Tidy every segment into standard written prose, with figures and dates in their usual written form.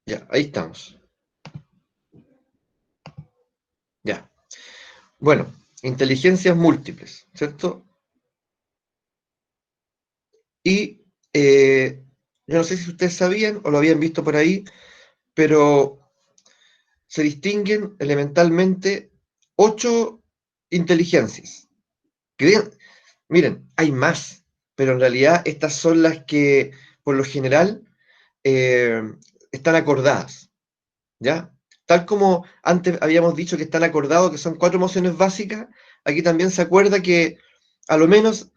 Ya, ahí estamos. Ya. Bueno, inteligencias múltiples, ¿cierto? Y yo no sé si ustedes sabían o lo habían visto por ahí, pero se distinguen elementalmente 8 inteligencias. Que, miren, hay más, pero en realidad estas son las que, por lo general, eh, están acordadas, ¿ya? Tal como antes habíamos dicho que están acordados, que son 4 emociones básicas, aquí también se acuerda que a lo menos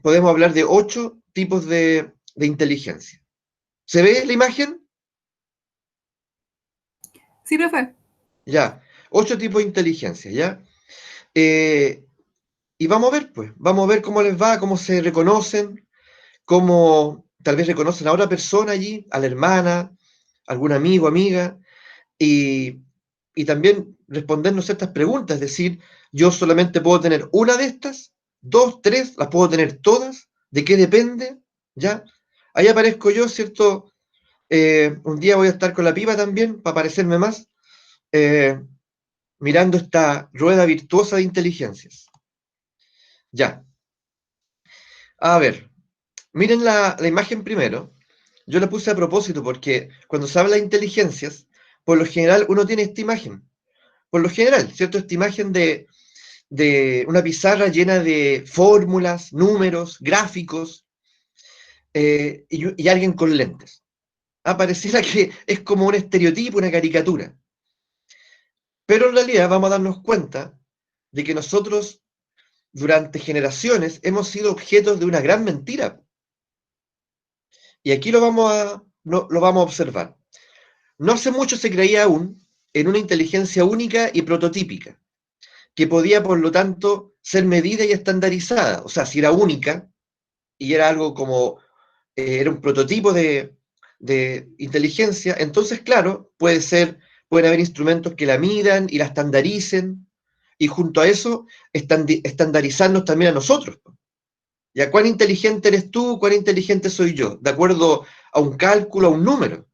podemos hablar de 8 tipos de inteligencia. ¿Se ve la imagen? Sí, profe. Ya, 8 tipos de inteligencia, ¿ya? Eh, y vamos a ver, pues, vamos a ver cómo les va, cómo se reconocen, cómo tal vez reconocen a otra persona allí, a la hermana, algún amigo, amiga, y, y también respondernos ciertas preguntas, es decir, yo solamente puedo tener una de estas, dos, tres, las puedo tener todas, ¿de qué depende? ¿Ya? Ahí aparezco yo, ¿cierto? Un día voy a estar con la piba también, para parecerme más, eh, mirando esta rueda virtuosa de inteligencias. Ya, a ver, miren la imagen primero. Yo la puse a propósito porque cuando se habla de inteligencias, por lo general uno tiene esta imagen. Por lo general, ¿cierto? Esta imagen de una pizarra llena de fórmulas, números, gráficos, y alguien con lentes. Pareciera que es como un estereotipo, una caricatura. Pero en realidad vamos a darnos cuenta de que nosotros durante generaciones hemos sido objetos de una gran mentira. Y aquí lo vamos a observar. No hace mucho se creía aún en una inteligencia única y prototípica, que podía, por lo tanto, ser medida y estandarizada. O sea, si era única y era algo como, era un prototipo de inteligencia, entonces, claro, pueden haber instrumentos que la midan y la estandaricen, y junto a eso, estandarizarnos también a nosotros. ¿Ya cuán inteligente eres tú? ¿Cuán inteligente soy yo? De acuerdo a un cálculo, a un número.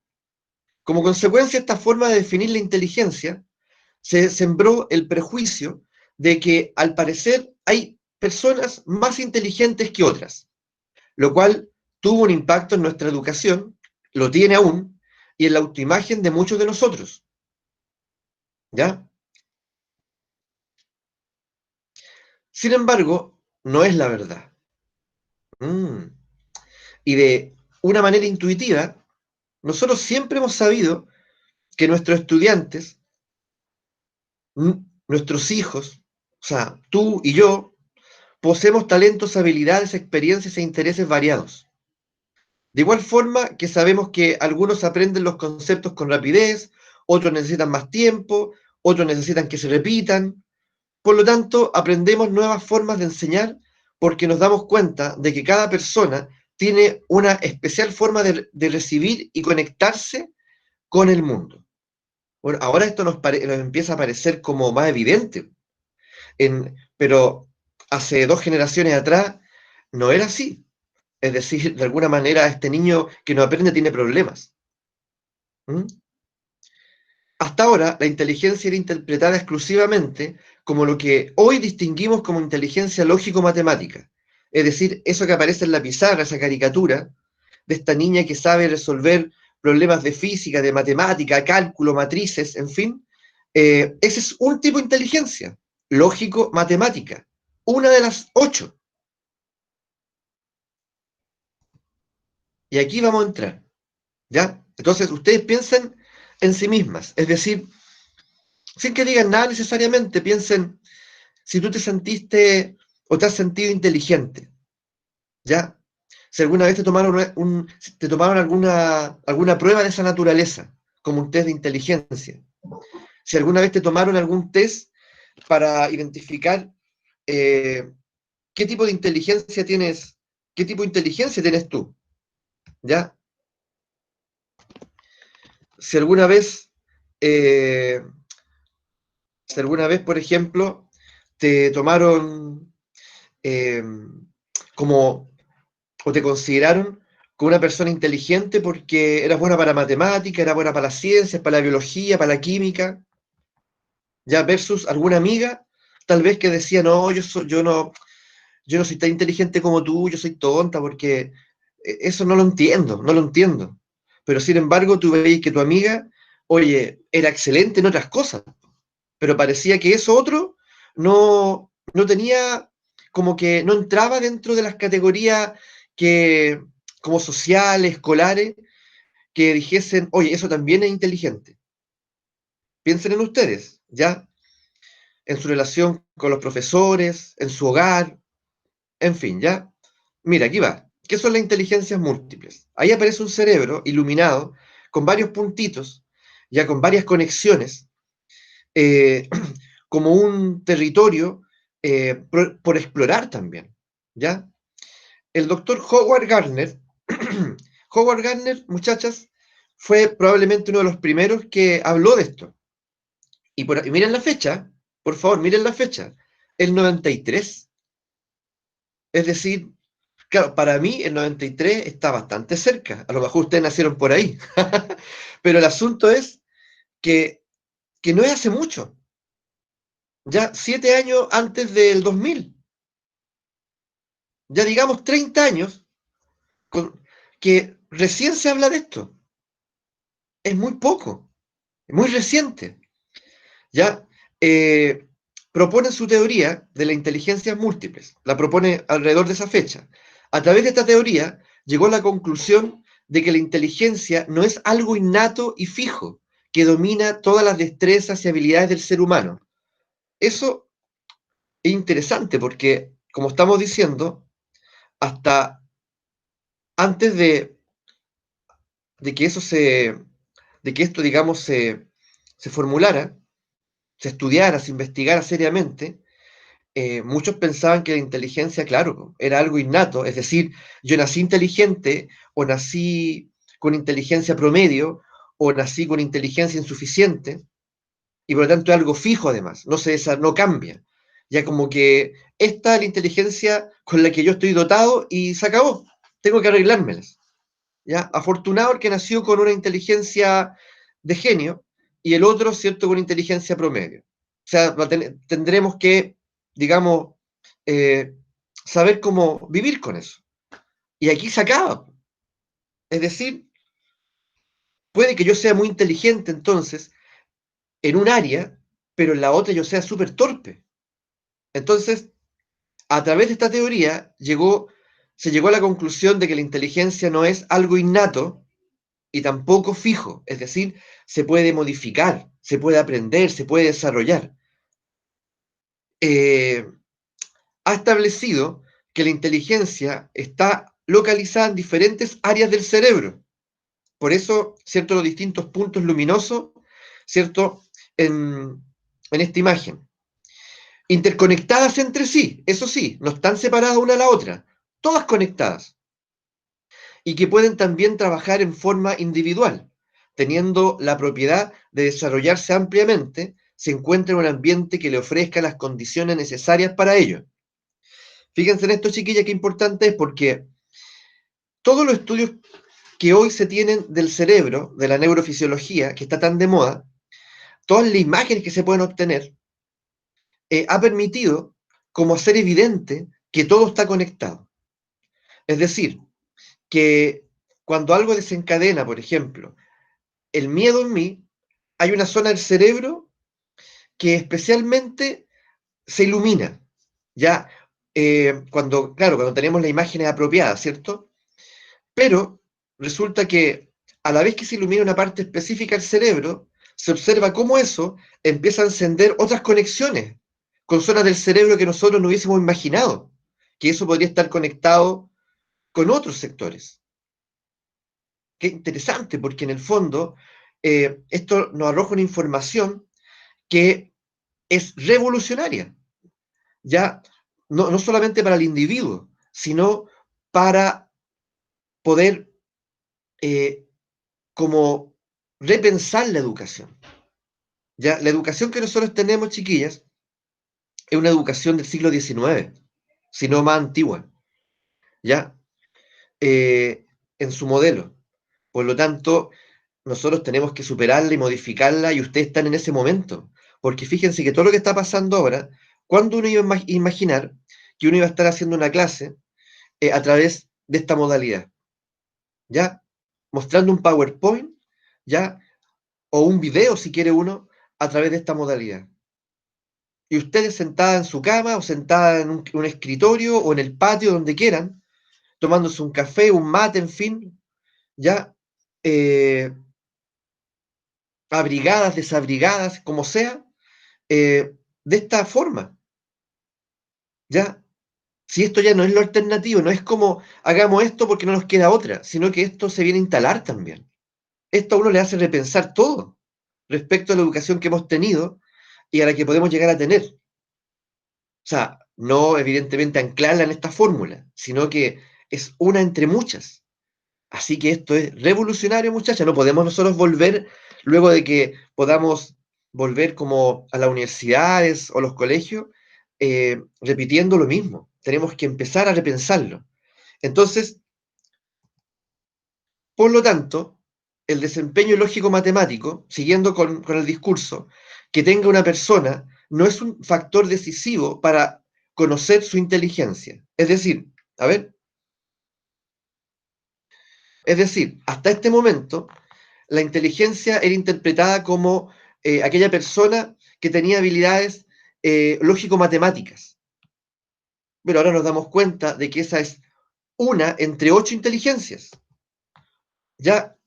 Como consecuencia de esta forma de definir la inteligencia, se sembró el prejuicio de que al parecer hay personas más inteligentes que otras, lo cual tuvo un impacto en nuestra educación, lo tiene aún, y en la autoimagen de muchos de nosotros. ¿Ya? Sin embargo, no es la verdad. Mm. Y de una manera intuitiva, nosotros siempre hemos sabido que nuestros estudiantes, nuestros hijos, o sea, tú y yo, poseemos talentos, habilidades, experiencias e intereses variados. De igual forma que sabemos que algunos aprenden los conceptos con rapidez, otros necesitan más tiempo, otros necesitan que se repitan. Por lo tanto, aprendemos nuevas formas de enseñar porque nos damos cuenta de que cada persona tiene una especial forma de recibir y conectarse con el mundo. Bueno, ahora esto nos empieza a parecer como más evidente, pero hace 2 generaciones atrás no era así. Es decir, de alguna manera este niño que no aprende tiene problemas. ¿Mm? Hasta ahora, la inteligencia era interpretada exclusivamente como lo que hoy distinguimos como inteligencia lógico-matemática. Es decir, eso que aparece en la pizarra, esa caricatura, de esta niña que sabe resolver problemas de física, de matemática, cálculo, matrices, en fin. Ese es un tipo de inteligencia, lógico-matemática. Una de las 8. Y aquí vamos a entrar. ¿Ya? Entonces, ustedes piensen en sí mismas, es decir, sin que digan nada necesariamente, piensen si tú te sentiste o te has sentido inteligente, ¿ya? Si alguna vez si te tomaron alguna prueba de esa naturaleza, como un test de inteligencia. Si alguna vez te tomaron algún test para identificar eh, qué tipo de inteligencia tienes, qué tipo de inteligencia tienes tú, ¿ya? Si alguna vez, eh, si alguna vez, por ejemplo, te tomaron eh, como, o te consideraron con una persona inteligente porque era buena para matemática, era buena para las ciencias, para la biología, para la química, ya versus alguna amiga, tal vez que decía, no, yo no soy tan inteligente como tú, yo soy tonta, porque eso no lo entiendo, no lo entiendo. Pero sin embargo, tú veis que tu amiga, oye, era excelente en otras cosas, pero parecía que eso otro no tenía, como que no entraba dentro de las categorías que, como sociales, escolares, que dijesen, oye, eso también es inteligente. Piensen en ustedes, ¿ya? En su relación con los profesores, en su hogar, en fin, ¿ya? Mira, aquí va. ¿Qué son las inteligencias múltiples? Ahí aparece un cerebro iluminado con varios puntitos, ya con varias conexiones, eh, como un territorio por explorar también, ¿ya? El doctor Howard Gardner, Howard Gardner, muchachas, fue probablemente uno de los primeros que habló de esto. Y miren la fecha, por favor, miren la fecha, el 93. Es decir, claro, para mí el 93 está bastante cerca. A lo mejor ustedes nacieron por ahí. Pero el asunto es que no es hace mucho. Ya 7 años antes del 2000. Ya digamos 30 años con, que recién se habla de esto. Es muy poco, es muy reciente. Ya eh, propone su teoría de las inteligencias múltiples. La propone alrededor de esa fecha. A través de esta teoría llegó a la conclusión de que la inteligencia no es algo innato y fijo, que domina todas las destrezas y habilidades del ser humano. Eso es interesante porque, como estamos diciendo, hasta antes de que eso de que esto, digamos, se formulara, se estudiara, se investigara seriamente, muchos pensaban que la inteligencia, claro, era algo innato, es decir, yo nací inteligente o nací con inteligencia promedio o nací con inteligencia insuficiente y por lo tanto es algo fijo además, no cambia. Ya como que esta es la inteligencia con la que yo estoy dotado y se acabó, tengo que arreglármelas. ¿Ya? Afortunado el que nació con una inteligencia de genio y el otro, ¿cierto?, con inteligencia promedio. O sea, tendremos que, digamos, eh, saber cómo vivir con eso. Y aquí se acaba. Es decir, puede que yo sea muy inteligente entonces en un área, pero en la otra yo sea súper torpe. Entonces, a través de esta teoría se llegó a la conclusión de que la inteligencia no es algo innato, y tampoco fijo, es decir, se puede modificar, se puede aprender, se puede desarrollar. Eh, ha establecido que la inteligencia está localizada en diferentes áreas del cerebro. Por eso, ¿cierto? Los distintos puntos luminosos, ¿cierto? En esta imagen. Interconectadas entre sí, eso sí, no están separadas una a la otra, todas conectadas. Y que pueden también trabajar en forma individual, teniendo la propiedad de desarrollarse ampliamente, se encuentra en un ambiente que le ofrezca las condiciones necesarias para ello. Fíjense en esto, chiquillas, qué importante es porque todos los estudios que hoy se tienen del cerebro, de la neurofisiología, que está tan de moda, todas las imágenes que se pueden obtener, ha permitido como hacer evidente que todo está conectado. Es decir, que cuando algo desencadena, por ejemplo, el miedo en mí, hay una zona del cerebro que especialmente se ilumina, ya claro, cuando tenemos las imágenes apropiadas, ¿cierto? Pero resulta que a la vez que se ilumina una parte específica del cerebro, se observa cómo eso empieza a encender otras conexiones con zonas del cerebro que nosotros no hubiésemos imaginado, que eso podría estar conectado con otros sectores. Qué interesante, porque en el fondo esto nos arroja una información que es revolucionaria, ya no solamente para el individuo, sino para poder eh, como repensar la educación. Ya, la educación que nosotros tenemos, chiquillas, es una educación del siglo XIX, si no más antigua. ¿Ya? en su modelo. Por lo tanto, nosotros tenemos que superarla y modificarla y ustedes están en ese momento. Porque fíjense que todo lo que está pasando ahora, ¿cuándo uno iba a imaginar que uno iba a estar haciendo una clase a través de esta modalidad? ¿Ya? Mostrando un PowerPoint, ¿ya? O un video, si quiere uno, a través de esta modalidad. Y ustedes sentada en su cama o sentada en un escritorio o en el patio, donde quieran, tomándose un café, un mate, en fin, ya, eh, abrigadas, desabrigadas, como sea, de esta forma, ¿ya? Si esto ya no es lo alternativo, no es como hagamos esto porque no nos queda otra, sino que esto se viene a instalar también. Esto a uno le hace repensar todo respecto a la educación que hemos tenido y a la que podemos llegar a tener. O sea, no evidentemente anclarla en esta fórmula, sino que es una entre muchas. Así que esto es revolucionario, muchachas. No podemos nosotros volver, luego de que podamos volver como a las universidades o los colegios, repitiendo lo mismo. Tenemos que empezar a repensarlo. Entonces, por lo tanto, el desempeño lógico-matemático, siguiendo con el discurso, que tenga una persona no es un factor decisivo para conocer su inteligencia. Es decir, a ver, es decir, hasta este momento, la inteligencia era interpretada como aquella persona que tenía habilidades lógico-matemáticas. Pero ahora nos damos cuenta de que esa es una entre 8 inteligencias. Ya,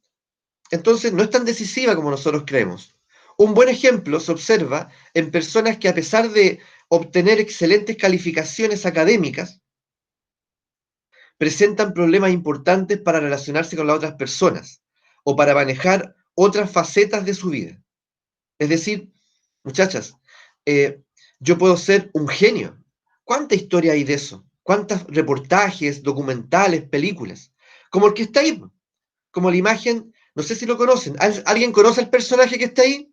entonces no es tan decisiva como nosotros creemos. Un buen ejemplo se observa en personas que, a pesar de obtener excelentes calificaciones académicas, presentan problemas importantes para relacionarse con las otras personas o para manejar otras facetas de su vida. Es decir, muchachas, eh, yo puedo ser un genio. ¿Cuánta historia hay de eso? ¿Cuántos reportajes, documentales, películas? Como el que está ahí, como la imagen, no sé si lo conocen. ¿Alguien conoce el personaje que está ahí?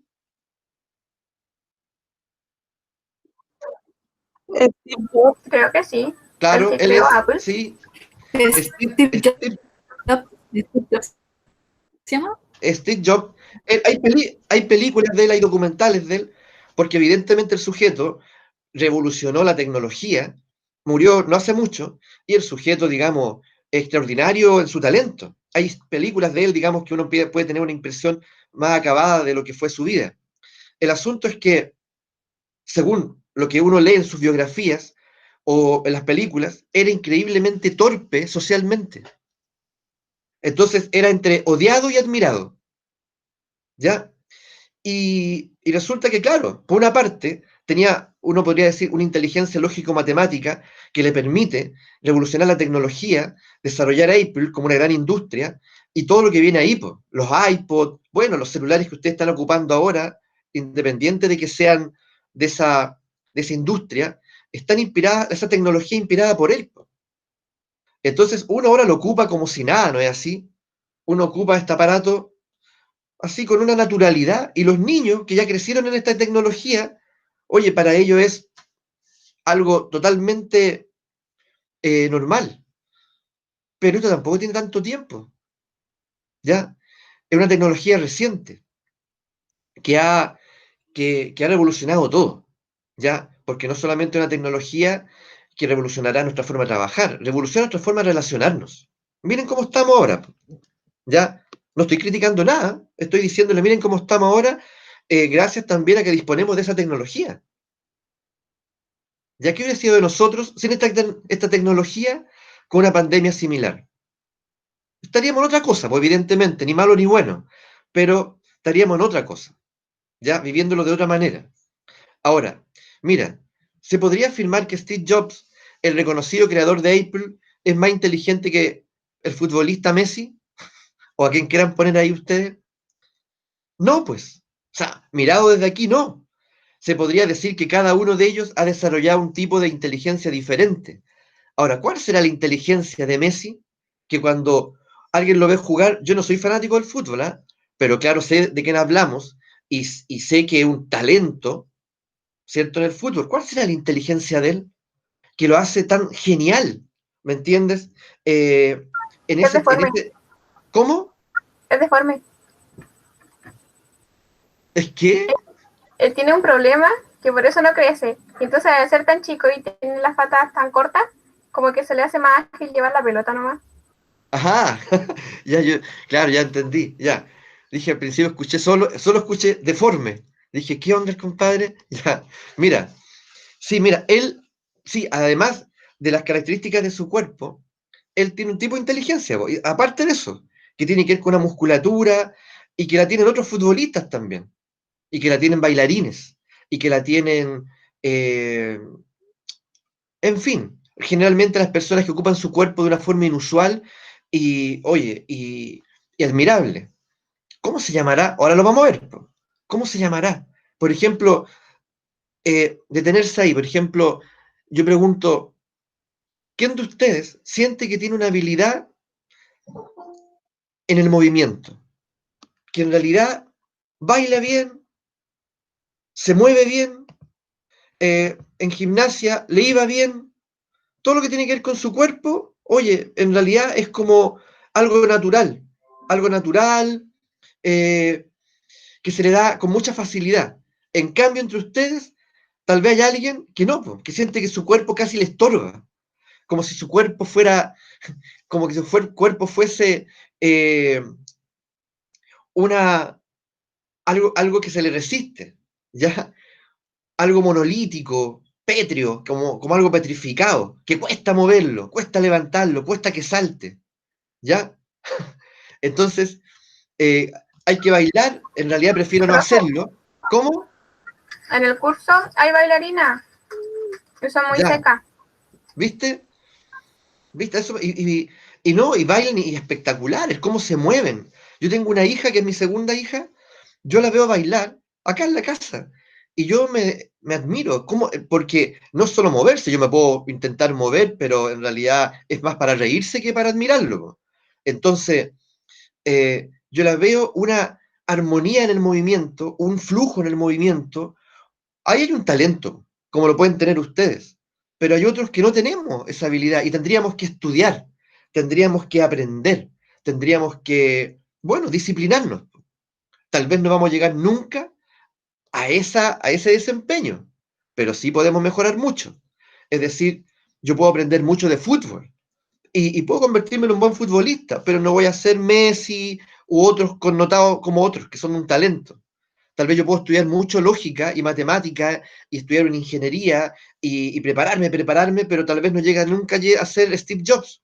Steve Jobs, creo que sí. El Claro, que él creó es, Apple. sí, Steve Steve, Jobs. ¿Se llama? Steve Jobs. Hay películas de él, hay documentales de él, porque evidentemente el sujeto revolucionó la tecnología, murió no hace mucho, y el sujeto, digamos, extraordinario en su talento. Hay películas de él, digamos, que uno puede tener una impresión más acabada de lo que fue su vida. El asunto es que, según lo que uno lee en sus biografías o en las películas, era increíblemente torpe socialmente. Entonces era entre odiado y admirado, ¿ya? Y resulta que, claro, por una parte, tenía, uno podría decir, una inteligencia lógico-matemática que le permite revolucionar la tecnología, desarrollar Apple como una gran industria y todo lo que viene ahí, pues, los iPods, bueno, los celulares que ustedes están ocupando ahora, independiente de que sean de esa industria, están inspiradas, esa tecnología inspirada por él, po. Entonces, uno ahora lo ocupa como si nada, ¿no es así? Uno ocupa este aparato así con una naturalidad, y los niños que ya crecieron en esta tecnología, oye, para ellos es algo totalmente normal, pero esto tampoco tiene tanto tiempo, ¿ya? Es una tecnología reciente que ha revolucionado todo, ¿ya? Porque no solamente una tecnología que revolucionará nuestra forma de trabajar, revoluciona nuestra forma de relacionarnos. Miren cómo estamos ahora, ¿ya? No estoy criticando nada, estoy diciéndole, miren cómo estamos ahora, gracias también a que disponemos de esa tecnología. ¿Ya qué hubiera sido de nosotros sin esta tecnología con una pandemia similar? Estaríamos en otra cosa, pues evidentemente, ni malo ni bueno, pero estaríamos en otra cosa, ya viviéndolo de otra manera. Ahora, mira, ¿se podría afirmar que Steve Jobs, el reconocido creador de Apple, es más inteligente que el futbolista Messi? ¿O a quien quieran poner ahí ustedes? No, pues. O sea, mirado desde aquí, no. Se podría decir que cada uno de ellos ha desarrollado un tipo de inteligencia diferente. Ahora, ¿cuál será la inteligencia de Messi? Que cuando alguien lo ve jugar, yo no soy fanático del fútbol, ¿ah? Pero claro, sé de quién hablamos y sé que es un talento, ¿cierto? En el fútbol. ¿Cuál será la inteligencia de él que lo hace tan genial? ¿Me entiendes? Eh, en Es ese, de en forma ese, ¿Cómo? Es deforme. ¿Es que? Él tiene un problema que por eso no crece. Y entonces al ser tan chico y tener las patas tan cortas, como que se le hace más ágil llevar la pelota nomás. Ajá, ya yo, claro, ya entendí, ya. Dije al principio escuché solo escuché deforme. Dije, ¿qué onda el compadre? Ya, mira, sí, mira, él, sí, además de las características de su cuerpo, él tiene un tipo de inteligencia, po, y aparte de eso, que tiene que ver con la musculatura y que la tienen otros futbolistas también, y que la tienen bailarines, y que la tienen, eh, en fin, generalmente las personas que ocupan su cuerpo de una forma inusual y, oye, y admirable. ¿Cómo se llamará? Ahora lo vamos a ver. Po. ¿Cómo se llamará? Por ejemplo, detenerse ahí. Por ejemplo, yo pregunto, ¿quién de ustedes siente que tiene una habilidad en el movimiento? Que en realidad baila bien, se mueve bien, en gimnasia le iba bien, todo lo que tiene que ver con su cuerpo, oye, en realidad es como algo natural, eh, que se le da con mucha facilidad. En cambio, entre ustedes, tal vez hay alguien que no, po, que siente que su cuerpo casi le estorba, como si su cuerpo fuera, como que su cuerpo fuese eh, una, algo que se le resiste, ¿ya? Algo monolítico, pétreo, como algo petrificado, que cuesta moverlo, cuesta levantarlo, cuesta que salte, ¿ya? Entonces, eh, hay que bailar, en realidad prefiero no Profe, hacerlo. ¿Cómo? en el curso hay bailarinas que son muy Ya, secas. ¿viste? ¿Viste eso? Y no, y bailan y espectaculares, cómo se mueven. Yo tengo una hija que es mi segunda hija, yo la veo bailar acá en la casa y yo me admiro, cómo, porque no es solo moverse, yo me puedo intentar mover, pero en realidad es más para reírse que para admirarlo. Po. Entonces, yo la veo una armonía en el movimiento, un flujo en el movimiento. Ahí hay un talento, como lo pueden tener ustedes, pero hay otros que no tenemos esa habilidad y tendríamos que estudiar, tendríamos que aprender, tendríamos que, bueno, disciplinarnos. Tal vez no vamos a llegar nunca a ese desempeño, pero sí podemos mejorar mucho. Es decir, yo puedo aprender mucho de fútbol y puedo convertirme en un buen futbolista, pero no voy a ser Messi u otros connotados como otros, que son un talento. Tal vez yo puedo estudiar mucho lógica y matemática y estudiar una ingeniería y prepararme, pero tal vez no llega nunca a ser Steve Jobs,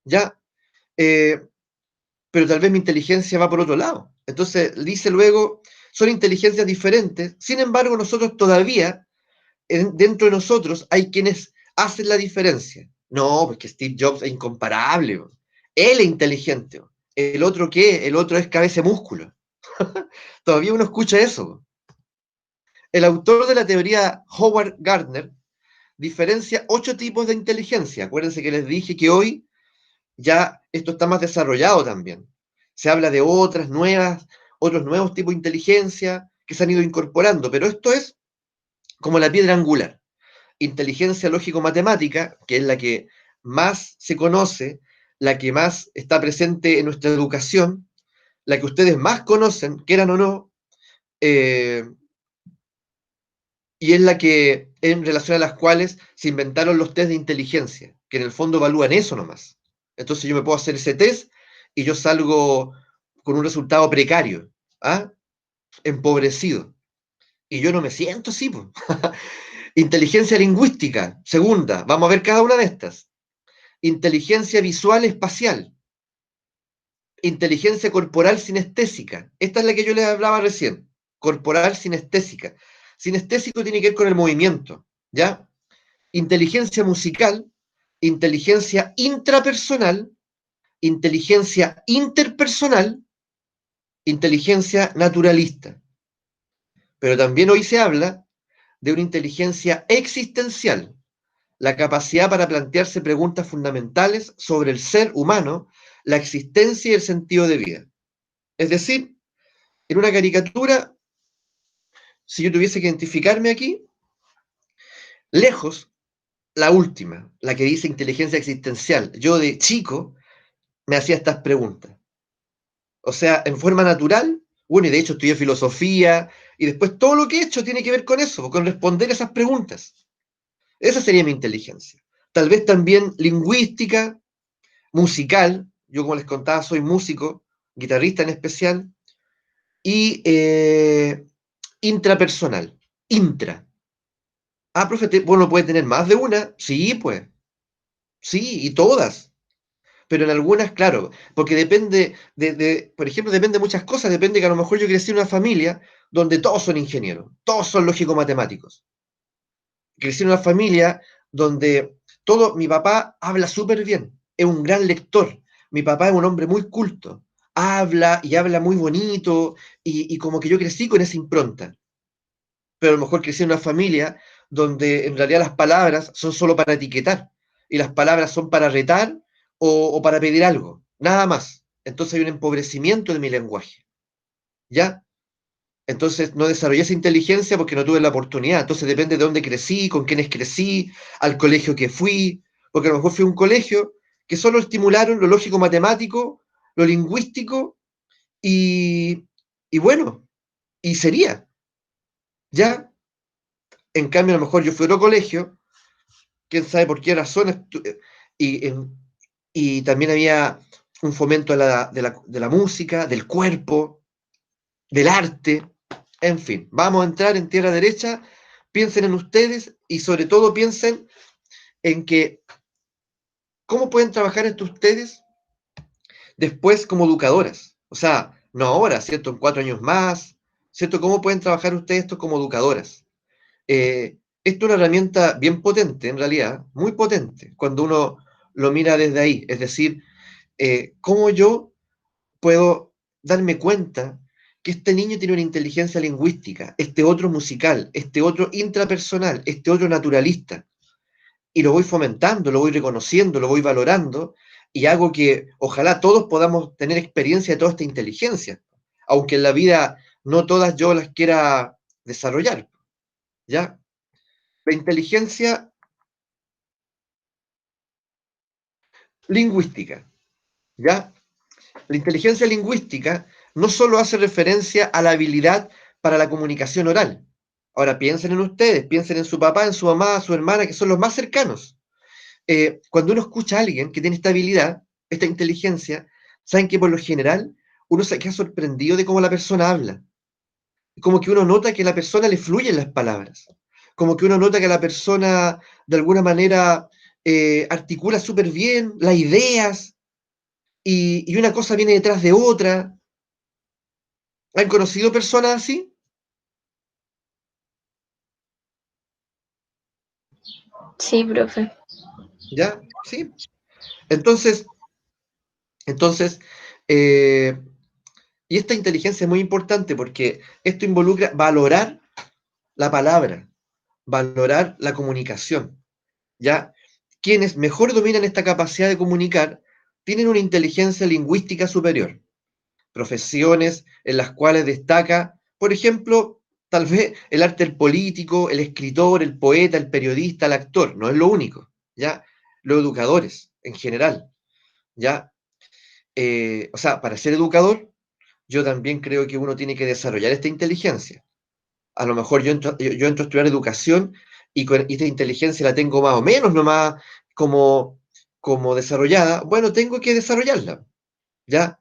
¿ya? Eh, pero tal vez mi inteligencia va por otro lado. Entonces, dice luego, son inteligencias diferentes, sin embargo, nosotros todavía, dentro de nosotros, hay quienes hacen la diferencia. No, porque Steve Jobs es incomparable. Bro. Él es inteligente. Bro. ¿El otro qué? El otro es cabeza de músculo. Todavía uno escucha eso. Bro. El autor de la teoría, Howard Gardner, diferencia 8 tipos de inteligencia. Acuérdense que les dije que hoy ya esto está más desarrollado también. Se habla de otros nuevos tipos de inteligencia que se han ido incorporando, pero esto es como la piedra angular. Inteligencia lógico-matemática, que es la que más se conoce, la que más está presente en nuestra educación, la que ustedes más conocen, quieran o no, eh, y es la que, en relación a las cuales se inventaron los test de inteligencia, que en el fondo evalúan eso nomás. Entonces yo me puedo hacer ese test y yo salgo con un resultado precario, ¿ah? Empobrecido. Y yo no me siento así. Po. Inteligencia lingüística, segunda, vamos a ver cada una de estas. Inteligencia visual espacial. Inteligencia corporal sinestésica. Esta es la que yo les hablaba recién. Corporal sinestésica. Sinestésico tiene que ver con el movimiento, ¿ya? Inteligencia musical, inteligencia intrapersonal, inteligencia interpersonal, inteligencia naturalista. Pero también hoy se habla de una inteligencia existencial, la capacidad para plantearse preguntas fundamentales sobre el ser humano, la existencia y el sentido de vida. Es decir, en una caricatura, si yo tuviese que identificarme aquí, lejos, la última, la que dice inteligencia existencial. Yo de chico me hacía estas preguntas. O sea, en forma natural, bueno, y de hecho estudié filosofía, y después todo lo que he hecho tiene que ver con eso, con responder esas preguntas. Esa sería mi inteligencia. Tal vez también lingüística, musical, yo como les contaba soy músico, guitarrista en especial, y intrapersonal, intra. Ah, profe, bueno, puede tener más de una, sí, pues, sí, y todas. Pero en algunas, claro, porque depende por ejemplo, depende de muchas cosas, depende que a lo mejor yo crecí en una familia donde todos son ingenieros, todos son lógico-matemáticos. Crecí en una familia donde mi papá habla súper bien, es un gran lector, mi papá es un hombre muy culto, habla y habla muy bonito, y como que yo crecí con esa impronta. Pero a lo mejor crecí en una familia donde en realidad las palabras son solo para etiquetar, y las palabras son para retar o para pedir algo, nada más. Entonces hay un empobrecimiento de mi lenguaje, ¿ya? Entonces no desarrollé esa inteligencia porque no tuve la oportunidad. Entonces depende de dónde crecí, con quiénes crecí, al colegio que fui, porque a lo mejor fui a un colegio que solo estimularon lo lógico matemático, lo lingüístico y, y bueno, y sería, ¿ya? En cambio, a lo mejor yo fui a otro colegio, quién sabe por qué razones, y, y también había un fomento de la música, del cuerpo, del arte, en fin, vamos a entrar en tierra derecha, piensen en ustedes y sobre todo piensen en que cómo pueden trabajar entre ustedes después como educadoras. O sea, no ahora, ¿cierto? En 4 años más, ¿cierto? ¿Cómo pueden trabajar ustedes esto como educadoras? Esto es una herramienta bien potente, en realidad, muy potente, cuando uno lo mira desde ahí. Es decir, cómo yo puedo darme cuenta que este niño tiene una inteligencia lingüística, este otro musical, este otro intrapersonal, este otro naturalista, y lo voy fomentando, lo voy reconociendo, lo voy valorando, y hago que ojalá todos podamos tener experiencia de toda esta inteligencia, aunque en la vida no todas yo las quiera desarrollar, ¿ya? La inteligencia lingüística, ¿ya? La inteligencia lingüística no solo hace referencia a la habilidad para la comunicación oral. Ahora piensen en ustedes, piensen en su papá, en su mamá, su hermana, que son los más cercanos. Cuando uno escucha a alguien que tiene esta habilidad, esta inteligencia, saben que por lo general uno se queda sorprendido de cómo la persona habla. Como que uno nota que a la persona le fluyen las palabras. Como que uno nota que la persona de alguna manera articula súper bien las ideas y una cosa viene detrás de otra. ¿Han conocido personas así? Sí, profe. ¿Ya? Sí. Entonces, entonces eh, y esta inteligencia es muy importante porque esto involucra valorar la palabra, valorar la comunicación, ¿ya? Quienes mejor dominan esta capacidad de comunicar tienen una inteligencia lingüística superior. Profesiones en las cuales destaca, por ejemplo, tal vez el arte del político, el escritor, el poeta, el periodista, el actor, no es lo único, ¿ya? Los educadores en general, ¿ya? O sea, para ser educador, yo también creo que uno tiene que desarrollar esta inteligencia. A lo mejor yo entro a estudiar educación y con esta inteligencia la tengo más o menos nomás como, como desarrollada. Bueno, tengo que desarrollarla, ¿ya?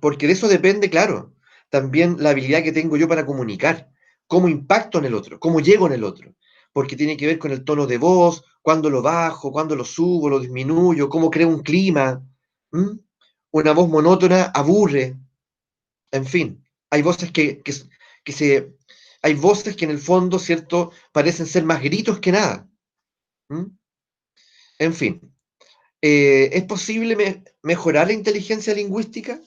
Porque de eso depende, claro, también la habilidad que tengo yo para comunicar, cómo impacto en el otro, cómo llego en el otro, porque tiene que ver con el tono de voz, cuándo lo bajo, cuándo lo subo, lo disminuyo, cómo creo un clima. ¿M? Una voz monótona aburre, en fin, hay voces que se... Hay voces que en el fondo, ¿cierto?, parecen ser más gritos que nada. ¿M? En fin, ¿es posible mejorar la inteligencia lingüística?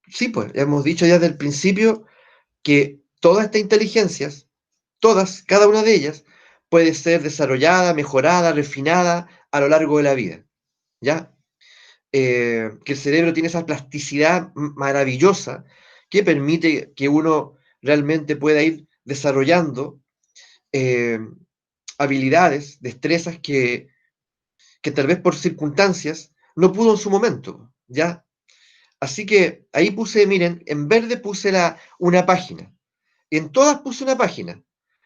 Sí, pues, ya hemos dicho ya desde el principio que todas estas inteligencias, todas, cada una de ellas, puede ser desarrollada, mejorada, refinada a lo largo de la vida, ¿ya? Que el cerebro tiene esa plasticidad maravillosa que permite que uno realmente pueda ir desarrollando eh, habilidades, destrezas que tal vez por circunstancias no pudo en su momento, ¿ya? Así que ahí puse, miren, en verde puse una página. En todas puse una página,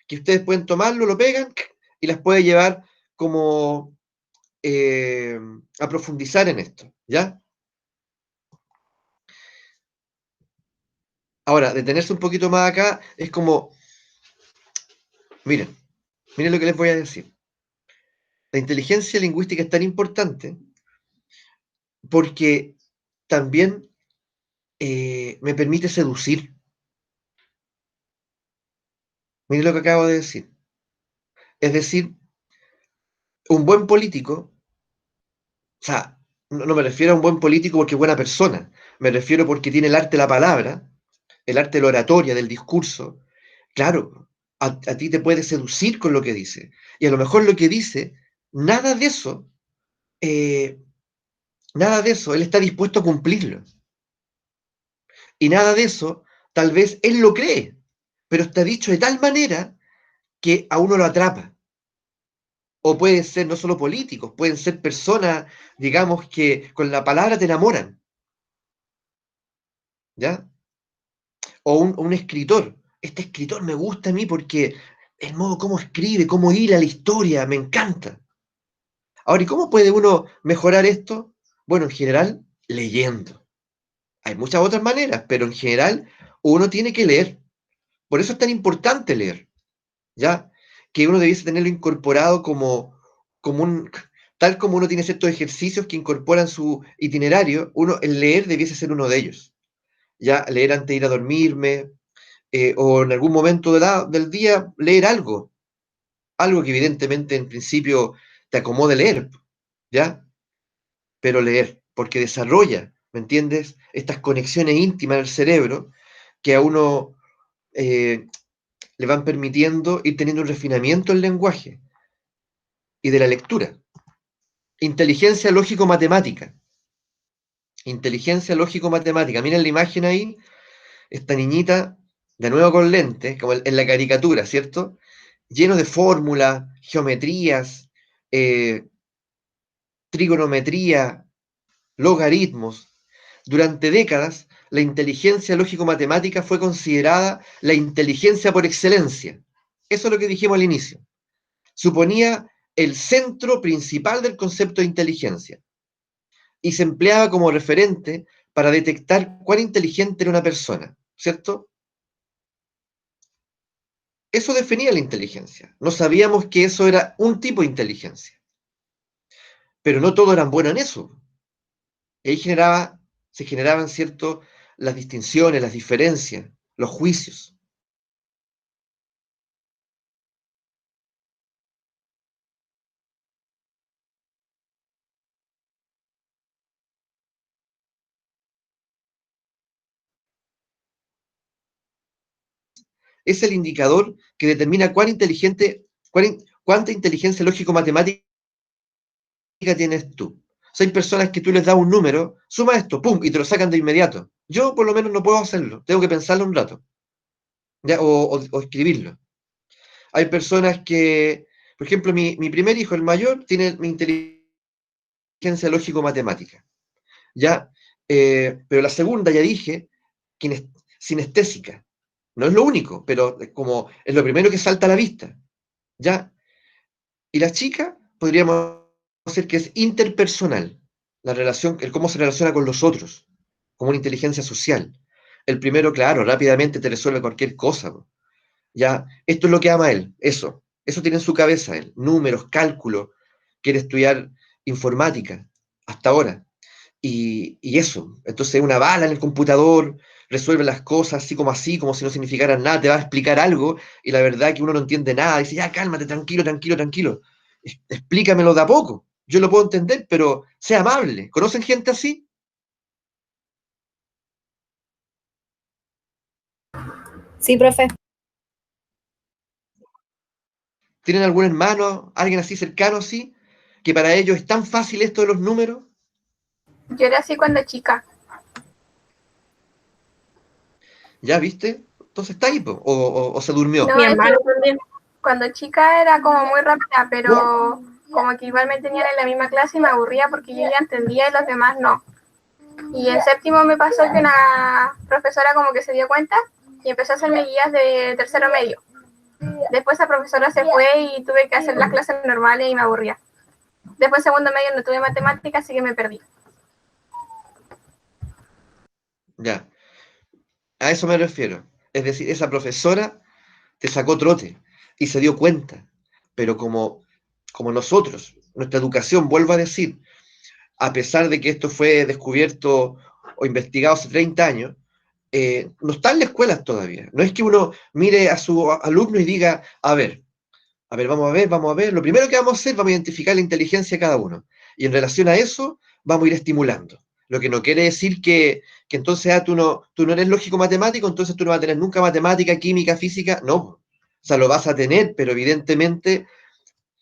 que ustedes pueden tomarlo, lo pegan y las puede llevar como a profundizar en esto, ¿ya? Ahora, detenerse un poquito más acá es como, miren, miren lo que les voy a decir. La inteligencia lingüística es tan importante porque también me permite seducir. Miren lo que acabo de decir. Es decir, un buen político, o sea, no me refiero a un buen político porque es buena persona, me refiero porque tiene el arte de la palabra, el arte de la oratoria, del discurso. Claro, a ti te puede seducir con lo que dice. Y a lo mejor lo que dice, nada de eso, eh, nada de eso, él está dispuesto a cumplirlo. Y nada de eso, tal vez él lo cree, pero está dicho de tal manera que a uno lo atrapa. O pueden ser no solo políticos, pueden ser personas, digamos, que con la palabra te enamoran, ¿ya? O un escritor. Este escritor me gusta a mí porque el modo cómo escribe, cómo hila la historia, me encanta. Ahora, ¿y cómo puede uno mejorar esto? Bueno, en general, leyendo. Hay muchas otras maneras, pero en general uno tiene que leer. Por eso es tan importante leer, ¿ya? Que uno debiese tenerlo incorporado como un, tal como uno tiene ciertos ejercicios que incorporan su itinerario, el leer debiese ser uno de ellos. Ya, leer antes de ir a dormirme, o en algún momento del día, leer algo que evidentemente en principio te acomode leer, ¿ya? Pero leer, porque desarrolla, ¿me entiendes? Estas conexiones íntimas del cerebro que a uno eh, le van permitiendo ir teniendo un refinamiento del lenguaje y de la lectura. Inteligencia lógico-matemática. Inteligencia lógico-matemática. Miren la imagen ahí, esta niñita, de nuevo con lentes, como en la caricatura, ¿cierto? Lleno de fórmulas, geometrías, eh, trigonometría, logaritmos. Durante décadas, la inteligencia lógico-matemática fue considerada la inteligencia por excelencia. Eso es lo que dijimos al inicio. Suponía el centro principal del concepto de inteligencia y se empleaba como referente para detectar cuán inteligente era una persona, ¿cierto? Eso definía la inteligencia. No sabíamos que eso era un tipo de inteligencia, pero no todos eran buenos en eso. Y ahí se generaban, ¿cierto?, las distinciones, las diferencias, los juicios. Es el indicador que determina cuánta inteligencia lógico-matemática tienes tú. O sea, hay personas que tú les das un número, suma esto, pum, y te lo sacan de inmediato. Yo por lo menos no puedo hacerlo, tengo que pensarlo un rato, ¿ya? O escribirlo. Hay personas que, por ejemplo, mi primer hijo, el mayor, tiene mi inteligencia lógico-matemática, ¿ya? Pero la segunda, ya dije, sinestésica. No es lo único, pero como es lo primero que salta a la vista, ¿ya? Y la chica, podríamos decir que es interpersonal, la relación, el cómo se relaciona con los otros, como una inteligencia social. El primero, claro, rápidamente te resuelve cualquier cosa, ¿no? Ya, esto es lo que ama él, eso tiene en su cabeza él, números, cálculo, quiere estudiar informática, hasta ahora, y eso, entonces una bala en el computador, resuelve las cosas así, como si no significaran nada, te va a explicar algo, y la verdad que uno no entiende nada, dice, ya, cálmate, tranquilo, tranquilo, tranquilo, explícamelo de a poco, yo lo puedo entender, pero sea amable, ¿conocen gente así? Sí, profe. ¿Tienen algún hermano, alguien así cercano, así, que para ellos es tan fácil esto de los números? Yo era así cuando chica. ¿Ya viste? Entonces está ahí, po, o se durmió. No, Mi es que hermano también. cuando chica era como muy rápida, pero ¿Cómo? como que igual me tenían en la misma clase y me aburría porque yo ya entendía y los demás no. Y en séptimo me pasó que una profesora como que se dio cuenta y empezó a hacerme guías de tercero medio. Después esa profesora se fue y tuve que hacer las clases normales y me aburría. Después segundo medio no tuve matemáticas, así que me perdí. Ya, a eso me refiero. Es decir, esa profesora te sacó trote y se dio cuenta, pero como nosotros, nuestra educación, vuelvo a decir, a pesar de que esto fue descubierto o investigado hace 30 años, no está en las escuelas todavía. No es que uno mire a su alumno y diga, a ver, vamos a ver. Lo primero que vamos a hacer, vamos a identificar la inteligencia de cada uno. Y en relación a eso, vamos a ir estimulando. Lo que no quiere decir que entonces tú no eres lógico matemático, entonces tú no vas a tener nunca matemática, química, física. No. O sea, lo vas a tener, pero evidentemente,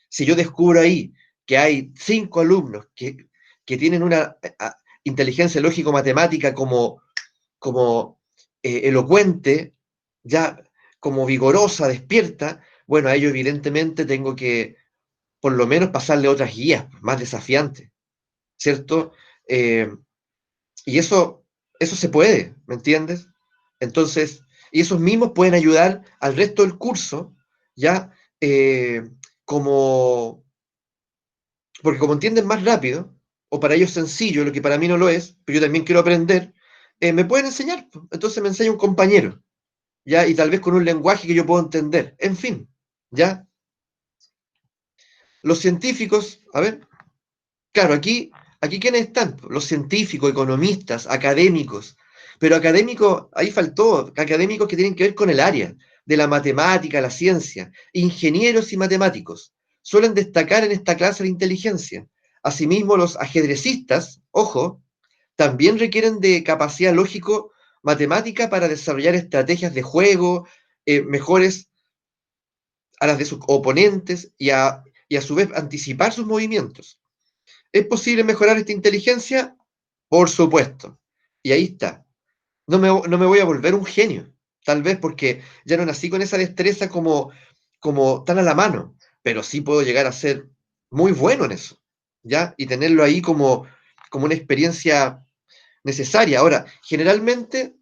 si yo descubro ahí que hay 5 alumnos que tienen una inteligencia lógico-matemática como elocuente, ya como vigorosa, despierta, bueno, a ello evidentemente tengo que por lo menos pasarle otras guías más desafiantes, ¿cierto? Eh, y eso se puede, ¿me entiendes? Entonces, y esos mismos pueden ayudar al resto del curso, ¿ya? Como, porque como entienden más rápido, o para ellos es sencillo, lo que para mí no lo es, pero yo también quiero aprender, me pueden enseñar, pues. Entonces me enseña un compañero, ¿ya? Y tal vez con un lenguaje que yo puedo entender. En fin, ¿ya? Los científicos, a ver, claro, aquí ¿quiénes están? Los científicos, economistas, académicos. Pero académicos, ahí faltó, académicos que tienen que ver con el área de la matemática, la ciencia, ingenieros y matemáticos. Suelen destacar en esta clase de inteligencia. Asimismo, los ajedrecistas, ojo, también requieren de capacidad lógico-matemática para desarrollar estrategias de juego mejores a las de sus oponentes y a su vez anticipar sus movimientos. ¿Es posible mejorar esta inteligencia? Por supuesto. Y ahí está. No me voy a volver un genio, tal vez porque ya no nací con esa destreza como tan a la mano, pero sí puedo llegar a ser muy bueno en eso, ¿ya? Y tenerlo ahí como una experiencia necesaria. Ahora, generalmente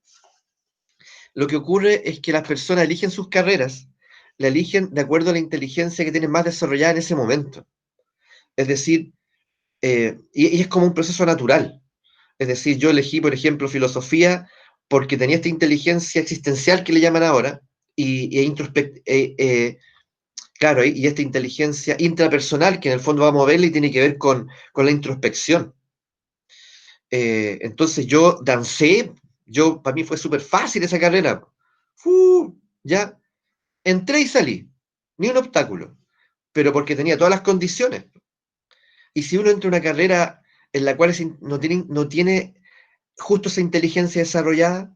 lo que ocurre es que las personas eligen sus carreras, la eligen de acuerdo a la inteligencia que tienen más desarrollada en ese momento. Es decir, y es como un proceso natural. Es decir, yo elegí, por ejemplo, filosofía porque tenía esta inteligencia existencial que le llaman ahora, claro, y esta inteligencia intrapersonal que en el fondo vamos a verla y tiene que ver con la introspección. Entonces yo dancé, para mí fue súper fácil esa carrera. Ya, entré y salí, ni un obstáculo, pero porque tenía todas las condiciones. Y si uno entra en una carrera en la cual no tiene justo esa inteligencia desarrollada,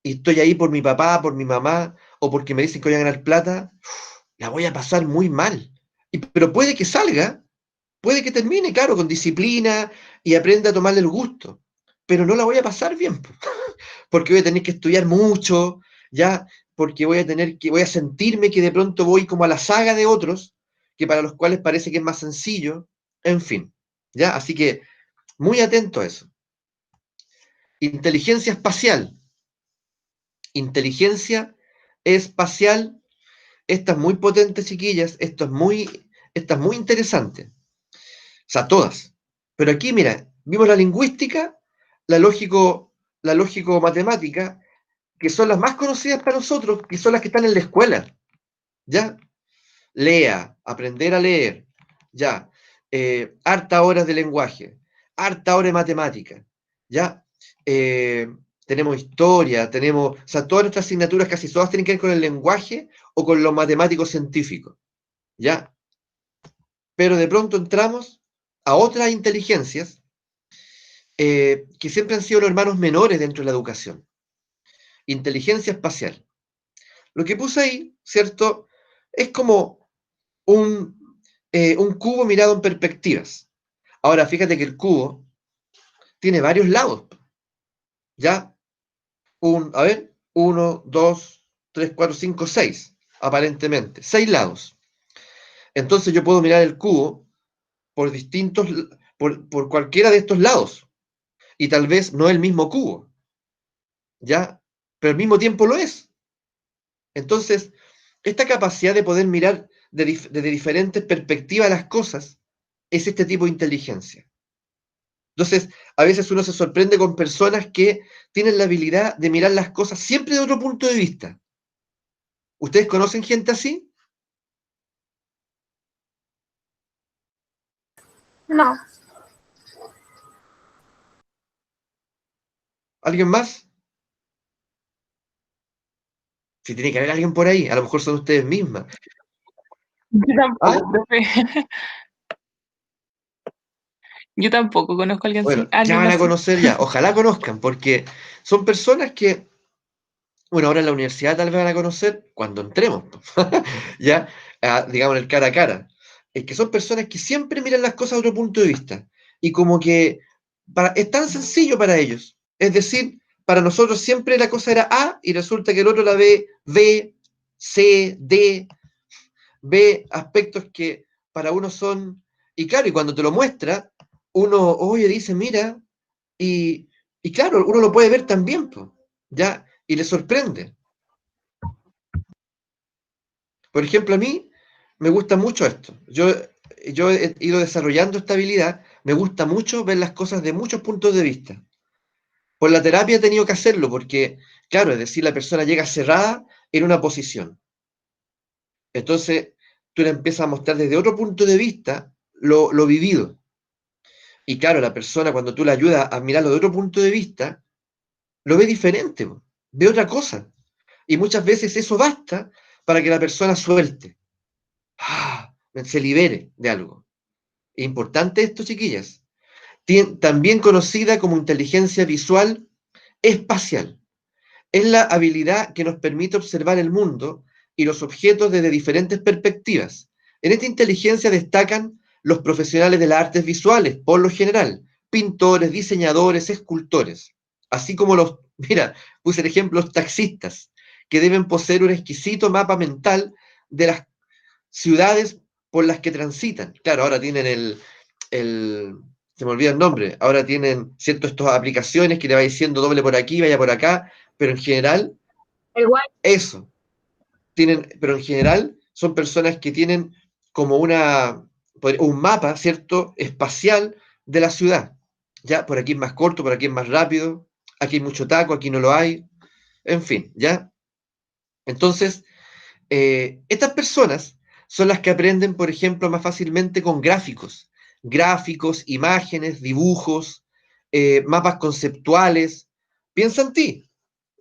y estoy ahí por mi papá, por mi mamá, o porque me dicen que voy a ganar plata, la voy a pasar muy mal. Pero puede que salga, puede que termine, claro, con disciplina y aprenda a tomarle el gusto, pero no la voy a pasar bien, porque voy a tener que estudiar mucho, ya, porque voy a sentirme que de pronto voy como a la saga de otros, que para los cuales parece que es más sencillo, en fin, ya, así que muy atento a eso. Inteligencia espacial. Inteligencia espacial, esta es muy potente, chiquillas, esta es muy interesante. O sea, todas. Pero aquí, mira, vimos la lingüística, la la lógico-matemática, que son las más conocidas para nosotros, que son las que están en la escuela. ¿Ya? Lea, aprender a leer. ¿Ya? Harta horas de lenguaje, harta hora de matemática. ¿Ya? Eh, tenemos historia, o sea, todas nuestras asignaturas casi todas tienen que ver con el lenguaje o con los matemáticos científicos. ¿Ya? Pero de pronto entramos a otras inteligencias que siempre han sido los hermanos menores dentro de la educación. Inteligencia espacial. Lo que puse ahí, ¿cierto? Es como un cubo mirado en perspectivas. Ahora, fíjate que el cubo tiene varios lados, ¿ya? A ver, uno, dos, tres, cuatro, cinco, seis, aparentemente. 6 lados. Entonces yo puedo mirar el cubo por distintos, por cualquiera de estos lados. y tal vez no el mismo cubo, ¿ya? Pero al mismo tiempo lo es. Entonces, esta capacidad de poder mirar desde diferentes perspectivas las cosas es este tipo de inteligencia. Entonces, a veces uno se sorprende con personas que tienen la habilidad de mirar las cosas siempre de otro punto de vista. ¿Ustedes conocen gente así? No, ¿Alguien más? Si tiene que haber alguien por ahí, a lo mejor son ustedes mismas. Yo ¿Ah? tampoco, profe. Yo tampoco conozco a alguien Bueno, así. ya Alguien van a así. conocer ya, ojalá conozcan, porque son personas que, bueno, ahora en la universidad tal vez van a conocer cuando entremos, ya, digamos, en el cara a cara. Es que son personas que siempre miran las cosas a otro punto de vista. Y como que es tan sencillo para ellos. Es decir, para nosotros siempre la cosa era A y resulta que el otro la ve B, C, D, ve aspectos que para uno son... Y claro, y cuando te lo muestra, uno, oye, dice, mira, y claro, uno lo puede ver también, po, ¿ya? Y le sorprende. Por ejemplo, a mí me gusta mucho esto. Yo he ido desarrollando esta habilidad, me gusta mucho ver las cosas de muchos puntos de vista. Por la terapia he tenido que hacerlo porque, claro, es decir, la persona llega cerrada en una posición. Entonces, tú le empiezas a mostrar desde otro punto de vista lo vivido. Y claro, la persona cuando tú le ayudas a mirarlo de otro punto de vista, lo ve diferente, po, ve otra cosa. Y muchas veces eso basta para que la persona suelte, se libere de algo. Es importante esto, chiquillas. También conocida como inteligencia visual espacial. Es la habilidad que nos permite observar el mundo y los objetos desde diferentes perspectivas. En esta inteligencia destacan los profesionales de las artes visuales, por lo general, pintores, diseñadores, escultores, así como los, mira, puse el ejemplo, los taxistas, que deben poseer un exquisito mapa mental de las ciudades por las que transitan. Claro, ahora tienen se me olvida el nombre, ahora tienen, cierto, estas aplicaciones que le va diciendo doble por aquí, vaya por acá, pero en general, el guay. eso, pero en general son personas que tienen como un mapa, ¿cierto?, espacial de la ciudad. Ya, por aquí es más corto, por aquí es más rápido, aquí hay mucho taco, aquí no lo hay, en fin, ¿ya? Entonces, estas personas son las que aprenden, por ejemplo, más fácilmente con gráficos, imágenes, dibujos, mapas conceptuales. Piensa en ti.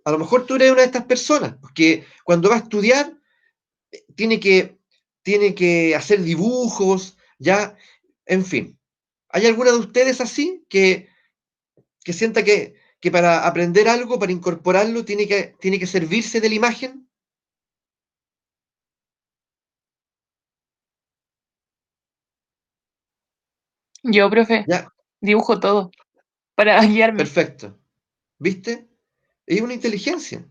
A lo mejor tú eres una de estas personas, porque cuando va a estudiar tiene que, tiene que hacer dibujos, ya, en fin. ¿Hay alguna de ustedes así que sienta que para aprender algo, para incorporarlo, tiene que servirse de la imagen? Yo, profe, Ya, dibujo todo para guiarme. perfecto. ¿Viste? Es una inteligencia,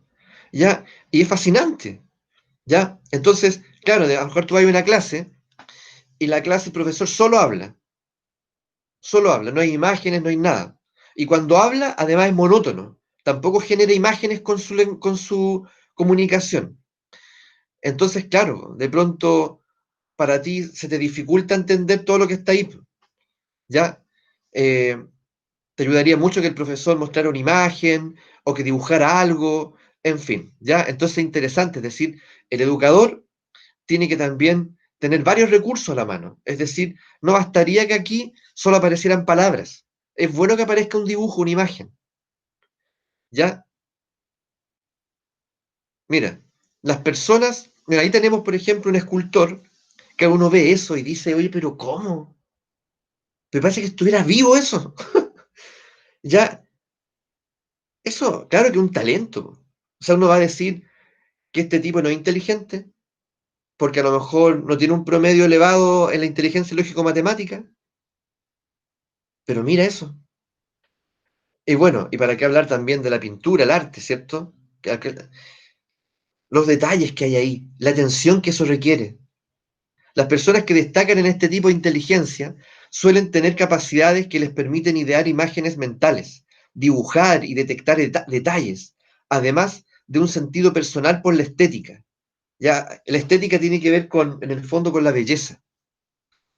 ¿ya? Y es fascinante, ¿ya? Entonces, claro, a lo mejor tú vas a una clase y la clase el profesor solo habla, no hay imágenes, no hay nada. Y cuando habla, además es monótono, tampoco genera imágenes con su comunicación. Entonces, claro, de pronto para ti se te dificulta entender todo lo que está ahí, ¿ya? Eh, Te ayudaría mucho que el profesor mostrara una imagen o que dibujara algo, en fin, ¿ya? Entonces es interesante, es decir, el educador tiene que también tener varios recursos a la mano, es decir, no bastaría que aquí solo aparecieran palabras, es bueno que aparezca un dibujo, una imagen, ¿ya? Mira, las personas, mira, ahí tenemos, por ejemplo, un escultor que uno ve eso y dice, oye, pero ¿cómo? Me parece que estuviera vivo eso, ya, eso, claro que es un talento. O sea, uno va a decir que este tipo no es inteligente, porque a lo mejor no tiene un promedio elevado en la inteligencia lógico-matemática, pero mira eso. Y bueno, y para qué hablar también de la pintura, el arte, ¿cierto? Los detalles que hay ahí, la atención que eso requiere. Las personas que destacan en este tipo de inteligencia suelen tener capacidades que les permiten idear imágenes mentales, dibujar y detectar detalles, además de un sentido personal por la estética. ¿Ya? La estética tiene que ver en el fondo, con la belleza.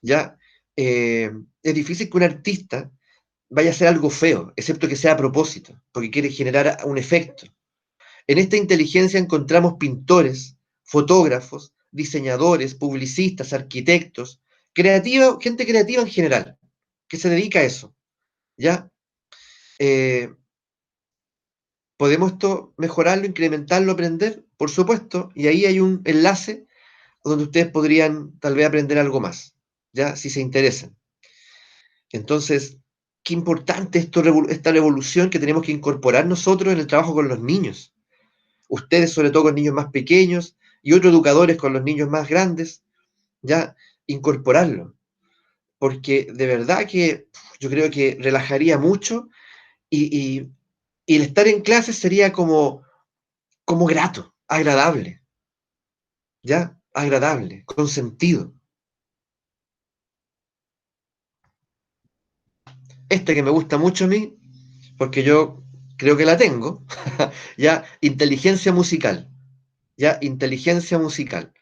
¿Ya? Es difícil que un artista vaya a hacer algo feo, excepto que sea a propósito, porque quiere generar un efecto. En esta inteligencia encontramos pintores, fotógrafos, diseñadores, publicistas, arquitectos, gente creativa en general, que se dedica a eso. ¿Ya? ¿Podemos esto mejorarlo, incrementarlo, aprender? Por supuesto, y ahí hay un enlace donde ustedes podrían tal vez aprender algo más, ¿ya? Si se interesan. Entonces, qué importante esta revolución que tenemos que incorporar nosotros en el trabajo con los niños. Ustedes, sobre todo con niños más pequeños, y otros educadores con los niños más grandes, ya incorporarlo. Porque de verdad que yo creo que relajaría mucho y el estar en clase sería como grato, agradable, ¿ya? Agradable, con sentido. Esta que me gusta mucho a mí, porque yo creo que la tengo, ya, inteligencia musical, ya, inteligencia musical.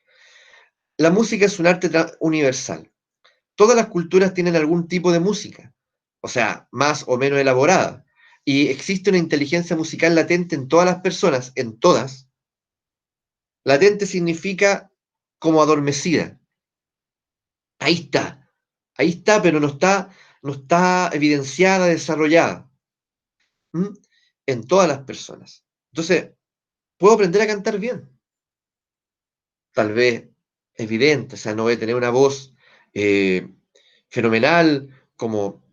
La música es un arte universal. Todas las culturas tienen algún tipo de música, o sea, más o menos elaborada, y existe una inteligencia musical latente en todas las personas, en todas. Latente significa como adormecida. Ahí está, pero no está evidenciada, desarrollada. ¿Mm? En todas las personas. Entonces, puedo aprender a cantar bien. Tal vez evidente, o sea, no voy a tener una voz eh, fenomenal como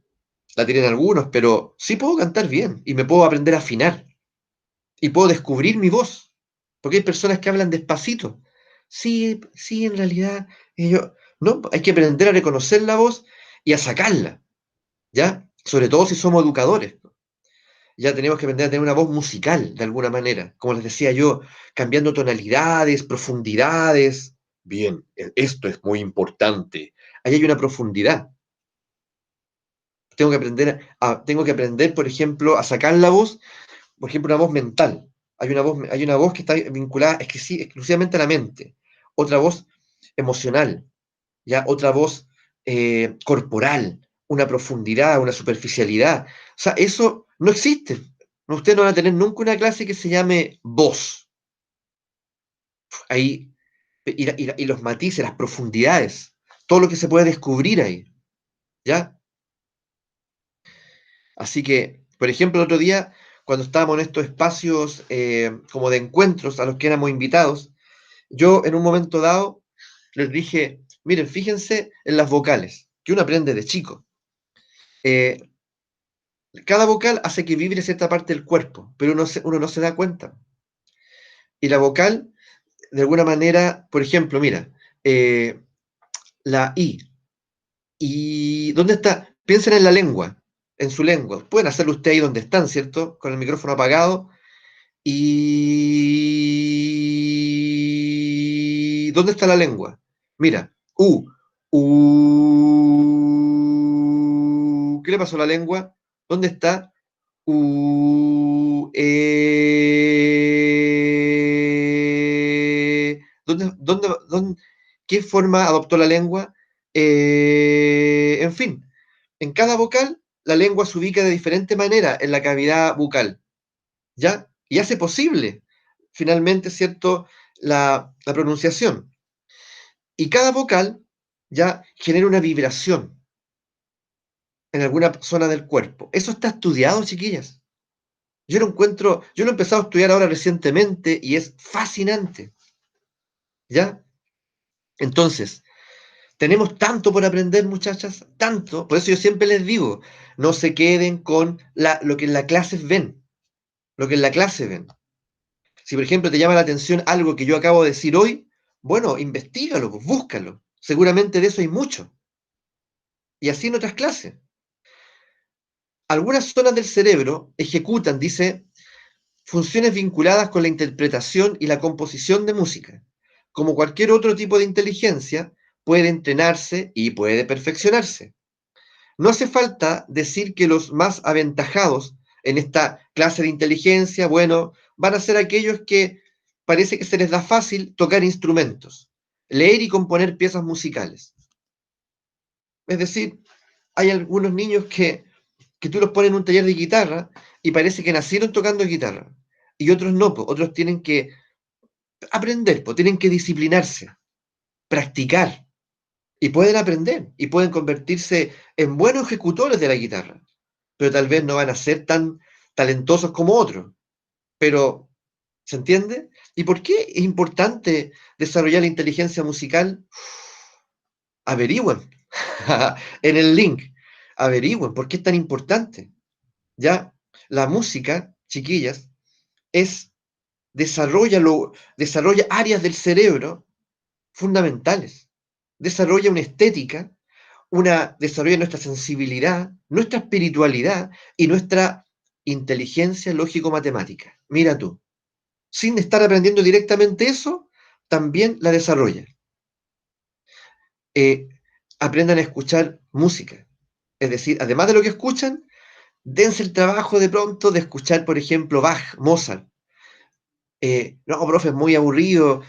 la tienen algunos, pero sí puedo cantar bien y me puedo aprender a afinar y puedo descubrir mi voz. Porque hay personas que hablan despacito. Sí, sí, en realidad, no, hay que aprender a reconocer la voz y a sacarla, ¿ya? Sobre todo si somos educadores. Ya tenemos que aprender a tener una voz musical, de alguna manera. Como les decía yo, cambiando tonalidades, profundidades. Bien, esto es muy importante. Ahí hay una profundidad. Tengo que aprender, por ejemplo, a sacar la voz, por ejemplo, una voz mental. Hay una voz que está vinculada exclusivamente a la mente. Otra voz emocional, ya otra voz corporal, una profundidad, una superficialidad. O sea, eso no existe. Ustedes no van a tener nunca una clase que se llame voz. Ahí, y los matices, las profundidades, todo lo que se puede descubrir ahí, ¿ya? Así que, por ejemplo, el otro día, cuando estábamos en estos espacios como de encuentros a los que éramos invitados, yo en un momento dado les dije, miren, fíjense en las vocales, que uno aprende de chico. Eh, Cada vocal hace que vibre cierta parte del cuerpo, pero uno no se da cuenta. Y la vocal, de alguna manera, por ejemplo, mira, la I. ¿Y dónde está? Piensen en la lengua, en su lengua. Pueden hacerlo ustedes ahí donde están, ¿cierto? Con el micrófono apagado. ¿Y dónde está la lengua? Mira, ¿Qué le pasó a la lengua? ¿Dónde está? ¿Qué forma adoptó la lengua? En fin, en cada vocal la lengua se ubica de diferente manera en la cavidad bucal, ¿ya? Y hace posible, finalmente, ¿cierto?, la pronunciación. Y cada vocal ya genera una vibración en alguna zona del cuerpo. Eso está estudiado, chiquillas. Yo lo he empezado a estudiar ahora recientemente y es fascinante, ¿ya? Entonces, tenemos tanto por aprender, muchachas, tanto. Por eso yo siempre les digo, no se queden con lo que en la clase ven, lo que en la clase ven. Si, por ejemplo, te llama la atención algo que yo acabo de decir hoy, bueno, investígalo, pues, búscalo. Seguramente de eso hay mucho. Y así en otras clases. Algunas zonas del cerebro ejecutan, dice, funciones vinculadas con la interpretación y la composición de música. Como cualquier otro tipo de inteligencia, puede entrenarse y puede perfeccionarse. No hace falta decir que los más aventajados en esta clase de inteligencia, bueno, van a ser aquellos que parece que se les da fácil tocar instrumentos, leer y componer piezas musicales. Es decir, hay algunos niños que tú los pones en un taller de guitarra y parece que nacieron tocando guitarra, y otros no, po, otros tienen que aprender, po, tienen que disciplinarse, practicar, y pueden aprender, y pueden convertirse en buenos ejecutores de la guitarra, pero tal vez no van a ser tan talentosos como otros. Pero, ¿se entiende? ¿Y por qué es importante desarrollar la inteligencia musical? Averigüen en el link, averigüen por qué es tan importante. Ya, la música, chiquillas, es desarrolla áreas del cerebro fundamentales, desarrolla una estética, desarrolla nuestra sensibilidad, nuestra espiritualidad y nuestra inteligencia lógico-matemática. Mira tú, sin estar aprendiendo directamente eso, también la desarrolla. Aprendan a escuchar música. Es decir, además de lo que escuchan, dense el trabajo de pronto de escuchar, por ejemplo, Bach, Mozart. No, profe, es muy aburrido.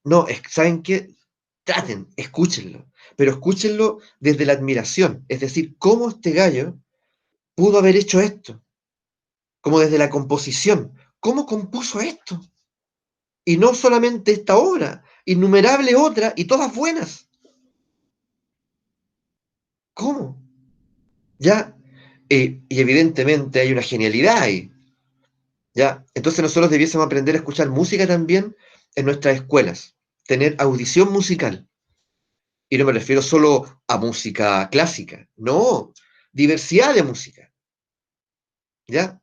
No, ¿saben qué? Traten, escúchenlo. Pero escúchenlo desde la admiración. Es decir, cómo este gallo pudo haber hecho esto. Como desde la composición. ¿Cómo compuso esto? Y no solamente esta obra, innumerables otras y todas buenas. ¿Cómo? ¿Ya? Y evidentemente hay una genialidad ahí. ¿Ya? Entonces nosotros debiésemos aprender a escuchar música también en nuestras escuelas. Tener audición musical. Y no me refiero solo a música clásica. No, diversidad de música. ¿Ya?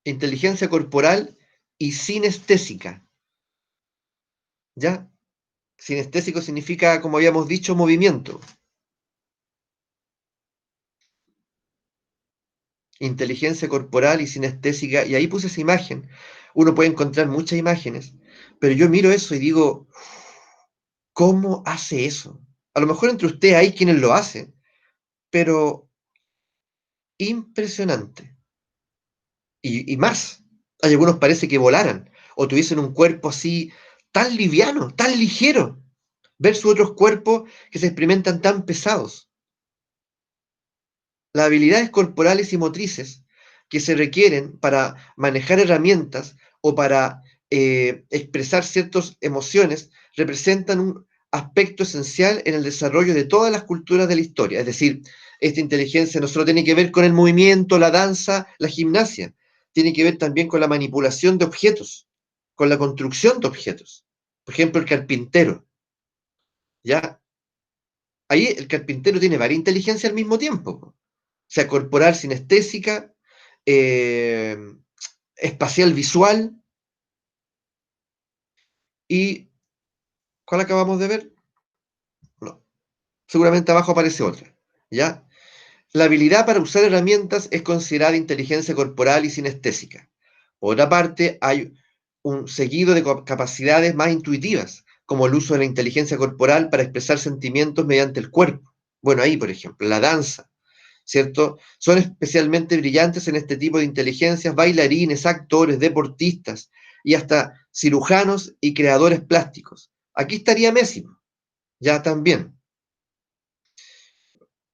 Inteligencia corporal y sinestésica. ¿Ya? Sinestésico significa, como habíamos dicho, movimiento. Inteligencia corporal y sinestésica, y ahí puse esa imagen. Uno puede encontrar muchas imágenes, pero yo miro eso y digo, ¿cómo hace eso? A lo mejor entre ustedes hay quienes lo hacen, pero impresionante. Y más, hay algunos parece que volaran, o tuviesen un cuerpo así tan liviano, tan ligero, versus otros cuerpos que se experimentan tan pesados. Las habilidades corporales y motrices que se requieren para manejar herramientas o para expresar ciertas emociones representan un aspecto esencial en el desarrollo de todas las culturas de la historia. Es decir, esta inteligencia no solo tiene que ver con el movimiento, la danza, la gimnasia, tiene que ver también con la manipulación de objetos, con la construcción de objetos. Por ejemplo, el carpintero. ¿Ya? Ahí el carpintero tiene varias inteligencias al mismo tiempo. O sea, corporal, sinestésica, eh, espacial, visual, y ¿cuál acabamos de ver? No, seguramente abajo aparece otra, ¿ya? La habilidad para usar herramientas es considerada inteligencia corporal y sinestésica. Por otra parte, hay un seguido de capacidades más intuitivas, como el uso de la inteligencia corporal para expresar sentimientos mediante el cuerpo. Bueno, ahí, por ejemplo, la danza, ¿cierto? Son especialmente brillantes en este tipo de inteligencias bailarines, actores, deportistas y hasta cirujanos y creadores plásticos. Aquí estaría Messi, ya también.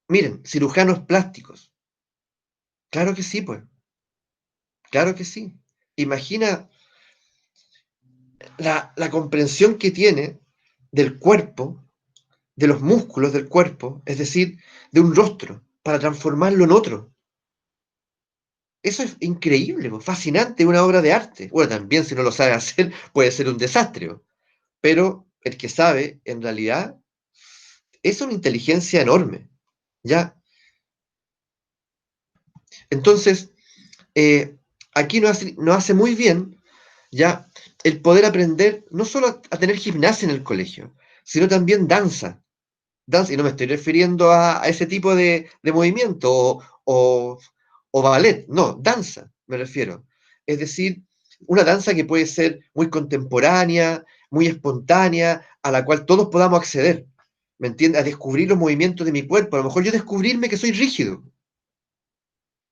Miren, cirujanos plásticos. Claro que sí, pues. Claro que sí. Imagina la comprensión que tiene del cuerpo, de los músculos del cuerpo, es decir, de un rostro, para transformarlo en otro. Eso es increíble, pues, fascinante, una obra de arte. Bueno, también si no lo sabe hacer puede ser un desastre, pero el que sabe, en realidad, es una inteligencia enorme, ¿ya? Entonces, aquí nos hace muy bien, ¿ya? El poder aprender no solo a tener gimnasia en el colegio, sino también danza. Danza, y no me estoy refiriendo a ese tipo de movimiento o ballet, no, danza me refiero. Es decir, una danza que puede ser muy contemporánea, muy espontánea, a la cual todos podamos acceder. ¿me entiendes? A descubrir los movimientos de mi cuerpo. A lo mejor yo descubrirme que soy rígido,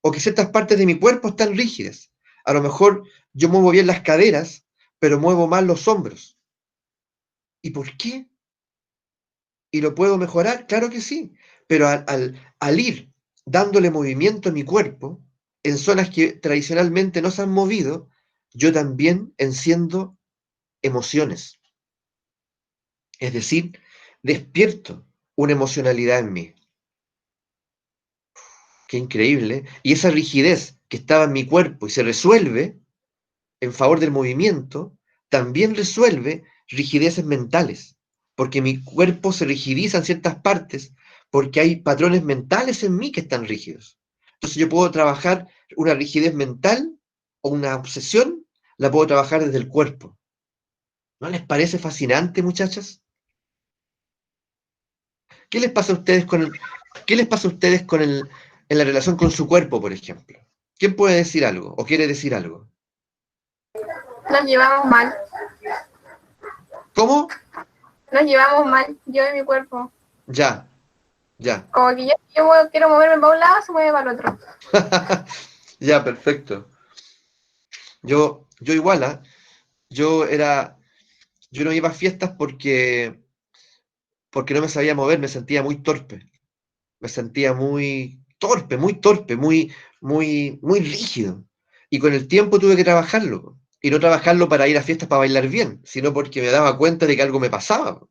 o que ciertas partes de mi cuerpo están rígidas. A lo mejor yo muevo bien las caderas, pero muevo mal los hombros. ¿Y por qué? ¿Y lo puedo mejorar? Claro que sí. Pero al ir dándole movimiento a mi cuerpo, en zonas que tradicionalmente no se han movido, yo también enciendo emociones. Es decir, despierto una emocionalidad en mí. Qué increíble. Y esa rigidez que estaba en mi cuerpo y se resuelve en favor del movimiento, también resuelve rigideces mentales, porque mi cuerpo se rigidiza en ciertas partes, porque hay patrones mentales en mí que están rígidos. Entonces yo puedo trabajar una rigidez mental o una obsesión, la puedo trabajar desde el cuerpo. ¿No les parece fascinante, muchachas? ¿Qué les pasa a ustedes qué les pasa a ustedes en la relación con su cuerpo, por ejemplo? ¿Quién puede decir algo o quiere decir algo? Nos llevamos mal. ¿Cómo? Nos llevamos mal, yo y mi cuerpo. Ya, ya. Como que yo quiero moverme para un lado, se mueve para el otro. Ya, perfecto. Yo igual, ¿ah? Yo yo no iba a fiestas porque no me sabía mover, me sentía muy torpe, me sentía muy torpe, muy rígido. Y con el tiempo tuve que trabajarlo. Y no trabajarlo para ir a fiestas para bailar bien, sino porque me daba cuenta de que algo me pasaba.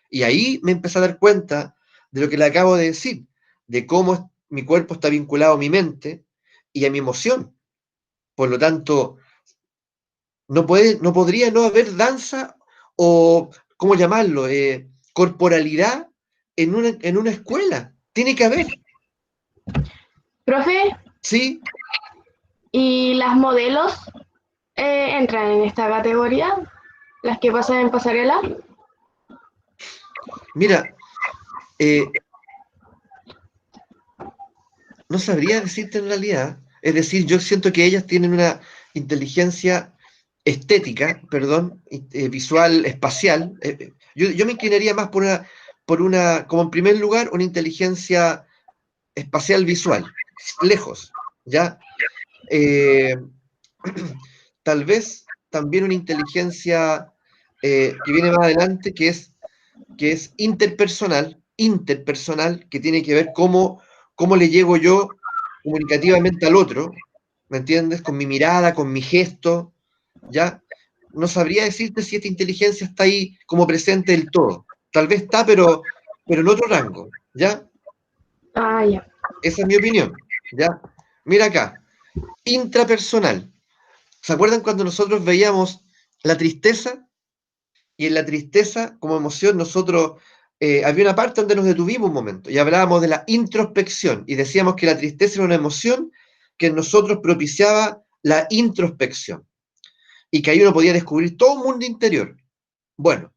Y ahí me empecé a dar cuenta de lo que le acabo de decir, de cómo mi cuerpo está vinculado a mi mente y a mi emoción. Por lo tanto, no podría no haber danza o, ¿cómo llamarlo? Corporalidad en una escuela. Tiene que haber, Profe, ¿sí? ¿y las modelos entran en esta categoría? ¿Las que pasan en pasarela? Mira, no sabría decirte en realidad. Es decir, yo siento que ellas tienen una inteligencia estética, perdón, visual, espacial. Yo me inclinaría más como en primer lugar, una inteligencia espacial visual, lejos, ¿ya? Eh, Tal vez también una inteligencia que viene más adelante, que es interpersonal, que tiene que ver cómo le llego yo comunicativamente al otro, ¿me entiendes? Con mi mirada, con mi gesto, ¿ya? No sabría decirte si esta inteligencia está ahí como presente del todo. Tal vez está, pero en otro rango, ¿ya? Ah, ya. Esa es mi opinión, ¿ya? Mira acá, intrapersonal. ¿Se acuerdan cuando nosotros veíamos la tristeza? Y en la tristeza, como emoción, nosotros había una parte donde nos detuvimos un momento y hablábamos de la introspección y decíamos que la tristeza era una emoción que en nosotros propiciaba la introspección y que ahí uno podía descubrir todo un mundo interior. Bueno,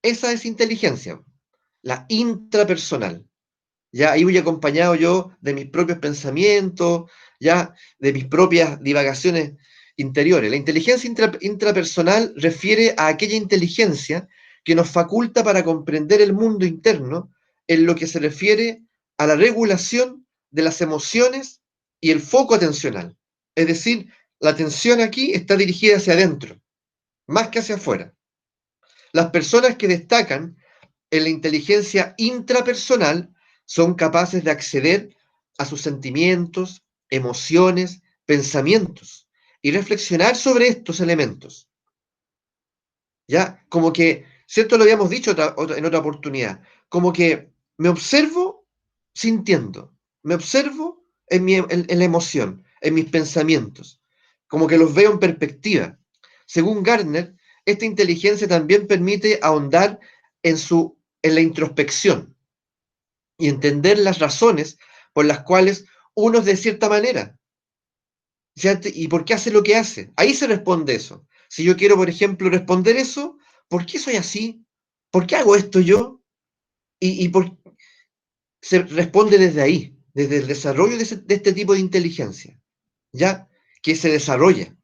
esa es inteligencia, la intrapersonal. Ya ahí voy acompañado yo de mis propios pensamientos, ya de mis propias divagaciones interiores. La inteligencia intrapersonal refiere a aquella inteligencia que nos faculta para comprender el mundo interno en lo que se refiere a la regulación de las emociones y el foco atencional. Es decir, la atención aquí está dirigida hacia adentro, más que hacia afuera. Las personas que destacan en la inteligencia intrapersonal son capaces de acceder a sus sentimientos, emociones, pensamientos y reflexionar sobre estos elementos. ¿Ya? Como que, ¿cierto? Lo habíamos dicho en otra oportunidad, como que me observo sintiendo, me observo en la emoción, en mis pensamientos, como que los veo en perspectiva. Según Gardner, esta inteligencia también permite ahondar en la introspección y entender las razones por las cuales uno es de cierta manera. ¿Cierto? ¿Y por qué hace lo que hace? Ahí se responde eso. Si yo quiero, por ejemplo, responder eso, ¿por qué soy así? ¿Por qué hago esto yo? Se responde desde ahí, desde el desarrollo de este tipo de inteligencia, ¿ya? Que se desarrolla.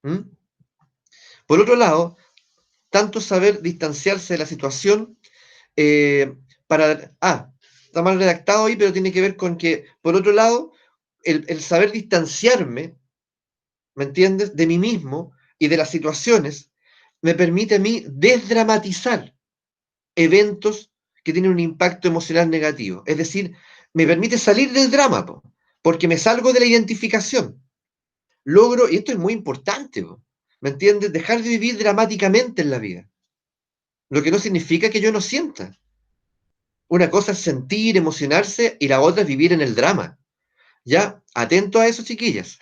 ¿Mm? Por otro lado, tanto saber distanciarse de la situación Está mal redactado ahí, pero tiene que ver con que, por otro lado, el saber distanciarme, ¿me entiendes?, de mí mismo y de las situaciones, me permite a mí desdramatizar eventos que tienen un impacto emocional negativo. Es decir, me permite salir del drama, porque me salgo de la identificación. Logro, y esto es muy importante, ¿me entiendes?, dejar de vivir dramáticamente en la vida. Lo que no significa que yo no sienta. Una cosa es sentir, emocionarse, y la otra es vivir en el drama. ¿Ya? Atento a eso, chiquillas.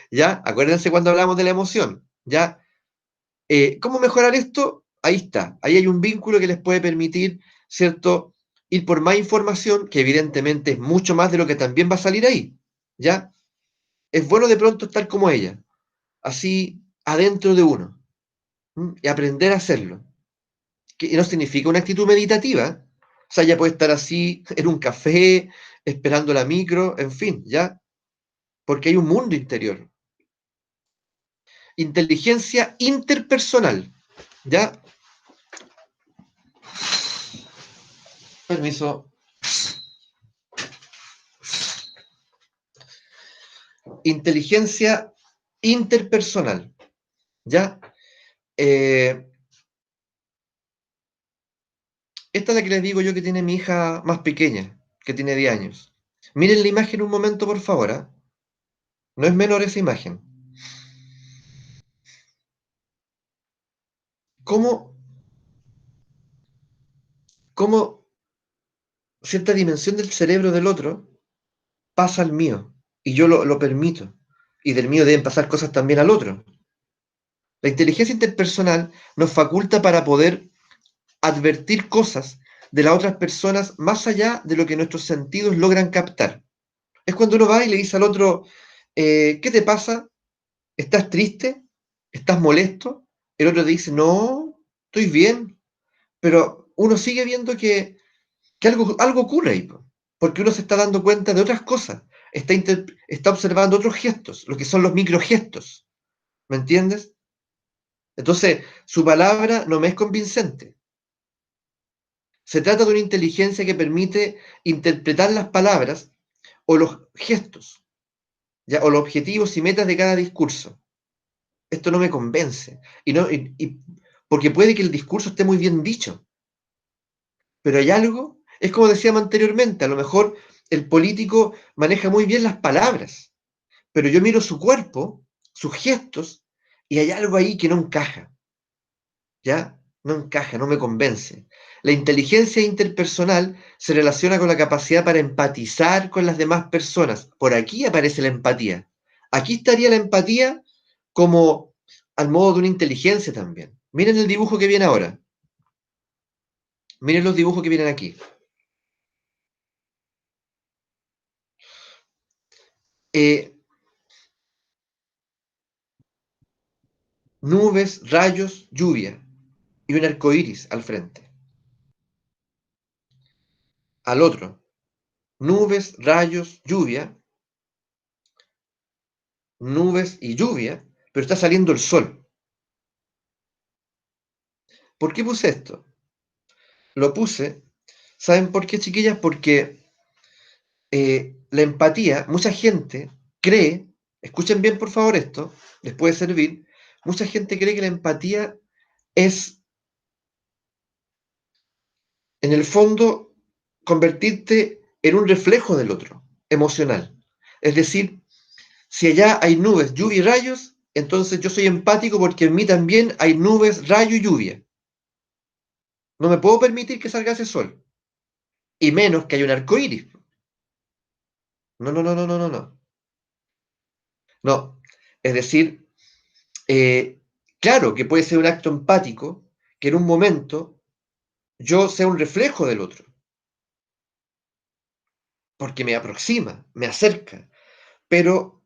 ¿Ya? Acuérdense cuando hablamos de la emoción. ¿Ya? ¿Cómo mejorar esto? Ahí está. Ahí hay un vínculo que les puede permitir, ¿cierto?, ir por más información, que evidentemente es mucho más de lo que también va a salir ahí. ¿Ya? Es bueno de pronto estar como ella, así adentro de uno, y aprender a hacerlo. Que no significa una actitud meditativa. O sea, ya puede estar así en un café, esperando la micro, en fin, ¿ya? Porque hay un mundo interior. Inteligencia interpersonal, ¿ya? Permiso. Inteligencia interpersonal, ¿ya? Esta es la que les digo yo que tiene mi hija más pequeña, que tiene 10 años. Miren la imagen un momento, por favor, ¿ah? No es menor esa imagen. ¿Cómo, cómo cierta dimensión del cerebro del otro pasa al mío? Y yo lo permito. Y del mío deben pasar cosas también al otro. La inteligencia interpersonal nos faculta para poder advertir cosas de las otras personas más allá de lo que nuestros sentidos logran captar. Es cuando uno va y le dice al otro, ¿qué te pasa? ¿Estás triste? ¿Estás molesto? El otro te dice, no, estoy bien. Pero uno sigue viendo que algo ocurre ahí, porque uno se está dando cuenta de otras cosas, está observando otros gestos, lo que son los microgestos, ¿me entiendes? Entonces, su palabra no me es convincente. Se trata de una inteligencia que permite interpretar las palabras o los gestos, ¿ya? O los objetivos y metas de cada discurso. Esto no me convence. Porque puede que el discurso esté muy bien dicho, pero hay algo, es como decíamos anteriormente, a lo mejor el político maneja muy bien las palabras, pero yo miro su cuerpo, sus gestos, y hay algo ahí que no encaja, ¿ya? No encaja, no me convence. La inteligencia interpersonal se relaciona con la capacidad para empatizar con las demás personas. Por aquí aparece la empatía. Aquí estaría la empatía como al modo de una inteligencia también. Miren el dibujo que viene ahora. Miren los dibujos que vienen aquí. Nubes, rayos, lluvia y un arco iris al frente. Al otro, nubes, rayos, lluvia, nubes y lluvia, pero está saliendo el sol. ¿Por qué puse esto? Lo puse, ¿saben por qué, chiquillas? Porque la empatía, mucha gente cree, escuchen bien por favor esto, les puede servir, mucha gente cree que la empatía es, en el fondo, convertirte en un reflejo del otro, emocional. Es decir, si allá hay nubes, lluvia y rayos, entonces yo soy empático porque en mí también hay nubes, rayo y lluvia. No me puedo permitir que salga ese sol. Y menos que haya un arco iris. No, no, no, no, no, no, no. No. Es decir, eh, claro que puede ser un acto empático que en un momento yo sea un reflejo del otro. Porque me aproxima, me acerca. Pero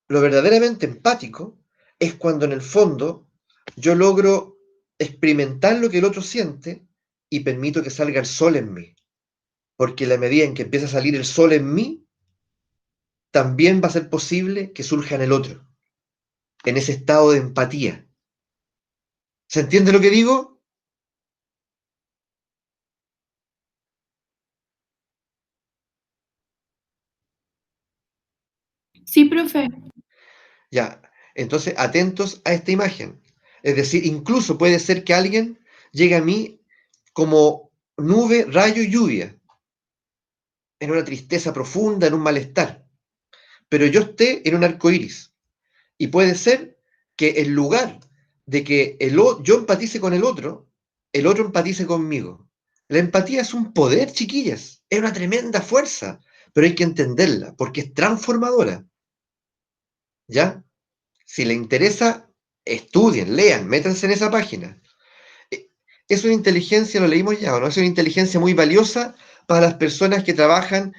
lo verdaderamente empático es cuando en el fondo yo logro experimentar lo que el otro siente y permito que salga el sol en mí. Porque en la medida en que empieza a salir el sol en mí, también va a ser posible que surja en el otro, en ese estado de empatía. ¿Se entiende lo que digo? Sí, profe. Ya, entonces atentos a esta imagen. Es decir, incluso puede ser que alguien llegue a mí como nube, rayo y lluvia, en una tristeza profunda, en un malestar, pero yo esté en un arco iris. Y puede ser que en lugar de que yo empatice con el otro empatice conmigo. La empatía es un poder, chiquillas, es una tremenda fuerza, pero hay que entenderla porque es transformadora. ¿Ya? Si le interesa, estudien, lean, métanse en esa página. Es una inteligencia, lo leímos ya, ¿o no? Es una inteligencia muy valiosa para las personas que trabajan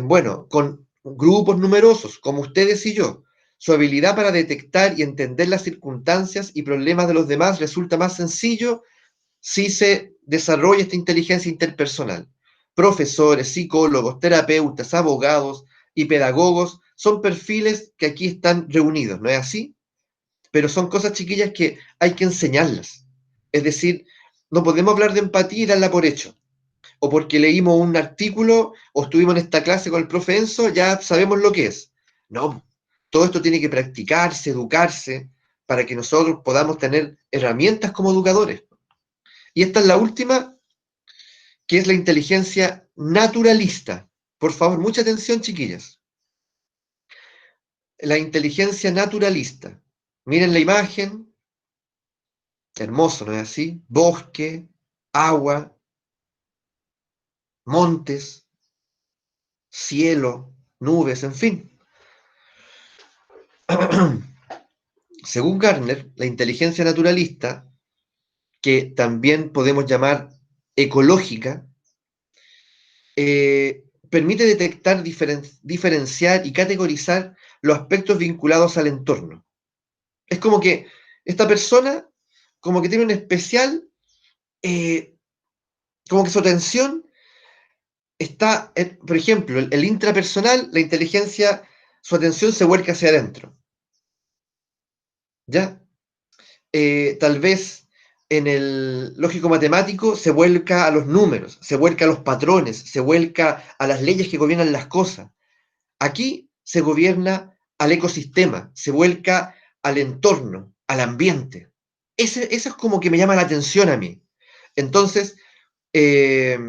bueno, con grupos numerosos, como ustedes y yo. Su habilidad para detectar y entender las circunstancias y problemas de los demás resulta más sencillo si se desarrolla esta inteligencia interpersonal. Profesores, psicólogos, terapeutas, abogados y pedagogos son perfiles que aquí están reunidos, ¿no es así? Pero son cosas chiquillas que hay que enseñarlas. Es decir, no podemos hablar de empatía y darla por hecho. O porque leímos un artículo o estuvimos en esta clase con el profe Enzo, ya sabemos lo que es. No, todo esto tiene que practicarse, educarse, para que nosotros podamos tener herramientas como educadores. Y esta es la última, que es la inteligencia naturalista. Por favor, mucha atención, chiquillas. La inteligencia naturalista. Miren la imagen. Hermoso, ¿no es así? Bosque, agua, montes, cielo, nubes, en fin. Según Gardner, la inteligencia naturalista, que también podemos llamar ecológica, permite detectar, diferenciar y categorizar los aspectos vinculados al entorno. Es como que esta persona, como que tiene un especial, como que su atención está, por ejemplo, el intrapersonal, la inteligencia, su atención se vuelca hacia adentro. ¿Ya? Tal vez en el lógico matemático se vuelca a los números, se vuelca a los patrones, se vuelca a las leyes que gobiernan las cosas. Aquí se gobierna al ecosistema, se vuelca al entorno, al ambiente. Eso es como que me llama la atención a mí. Entonces, eh,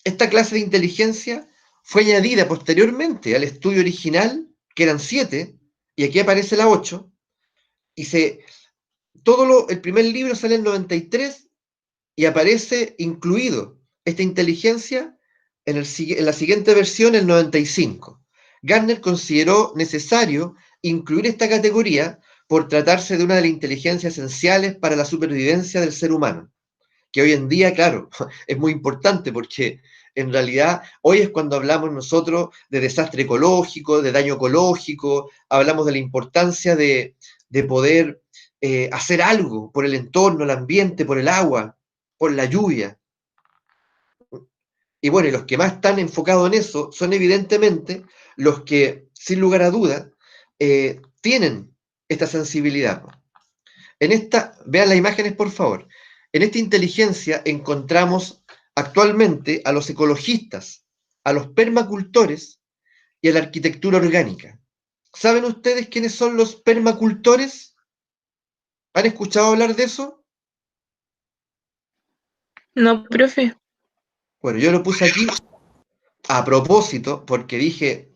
esta clase de inteligencia fue añadida posteriormente al estudio original, que eran 7, y aquí aparece la 8, y el primer libro sale en el 93 y aparece incluido esta inteligencia en la siguiente versión, el 95. Gardner consideró necesario incluir esta categoría por tratarse de una de las inteligencias esenciales para la supervivencia del ser humano, que hoy en día, claro, es muy importante porque en realidad hoy es cuando hablamos nosotros de desastre ecológico, de daño ecológico, hablamos de la importancia de poder hacer algo por el entorno, el ambiente, por el agua, por la lluvia. Y bueno, y los que más están enfocados en eso son evidentemente los que, sin lugar a duda, tienen esta sensibilidad. Vean las imágenes, por favor. En esta inteligencia encontramos actualmente a los ecologistas, a los permacultores y a la arquitectura orgánica. ¿Saben ustedes quiénes son los permacultores? ¿Han escuchado hablar de eso? No, profe. Bueno, yo lo puse aquí a propósito porque dije,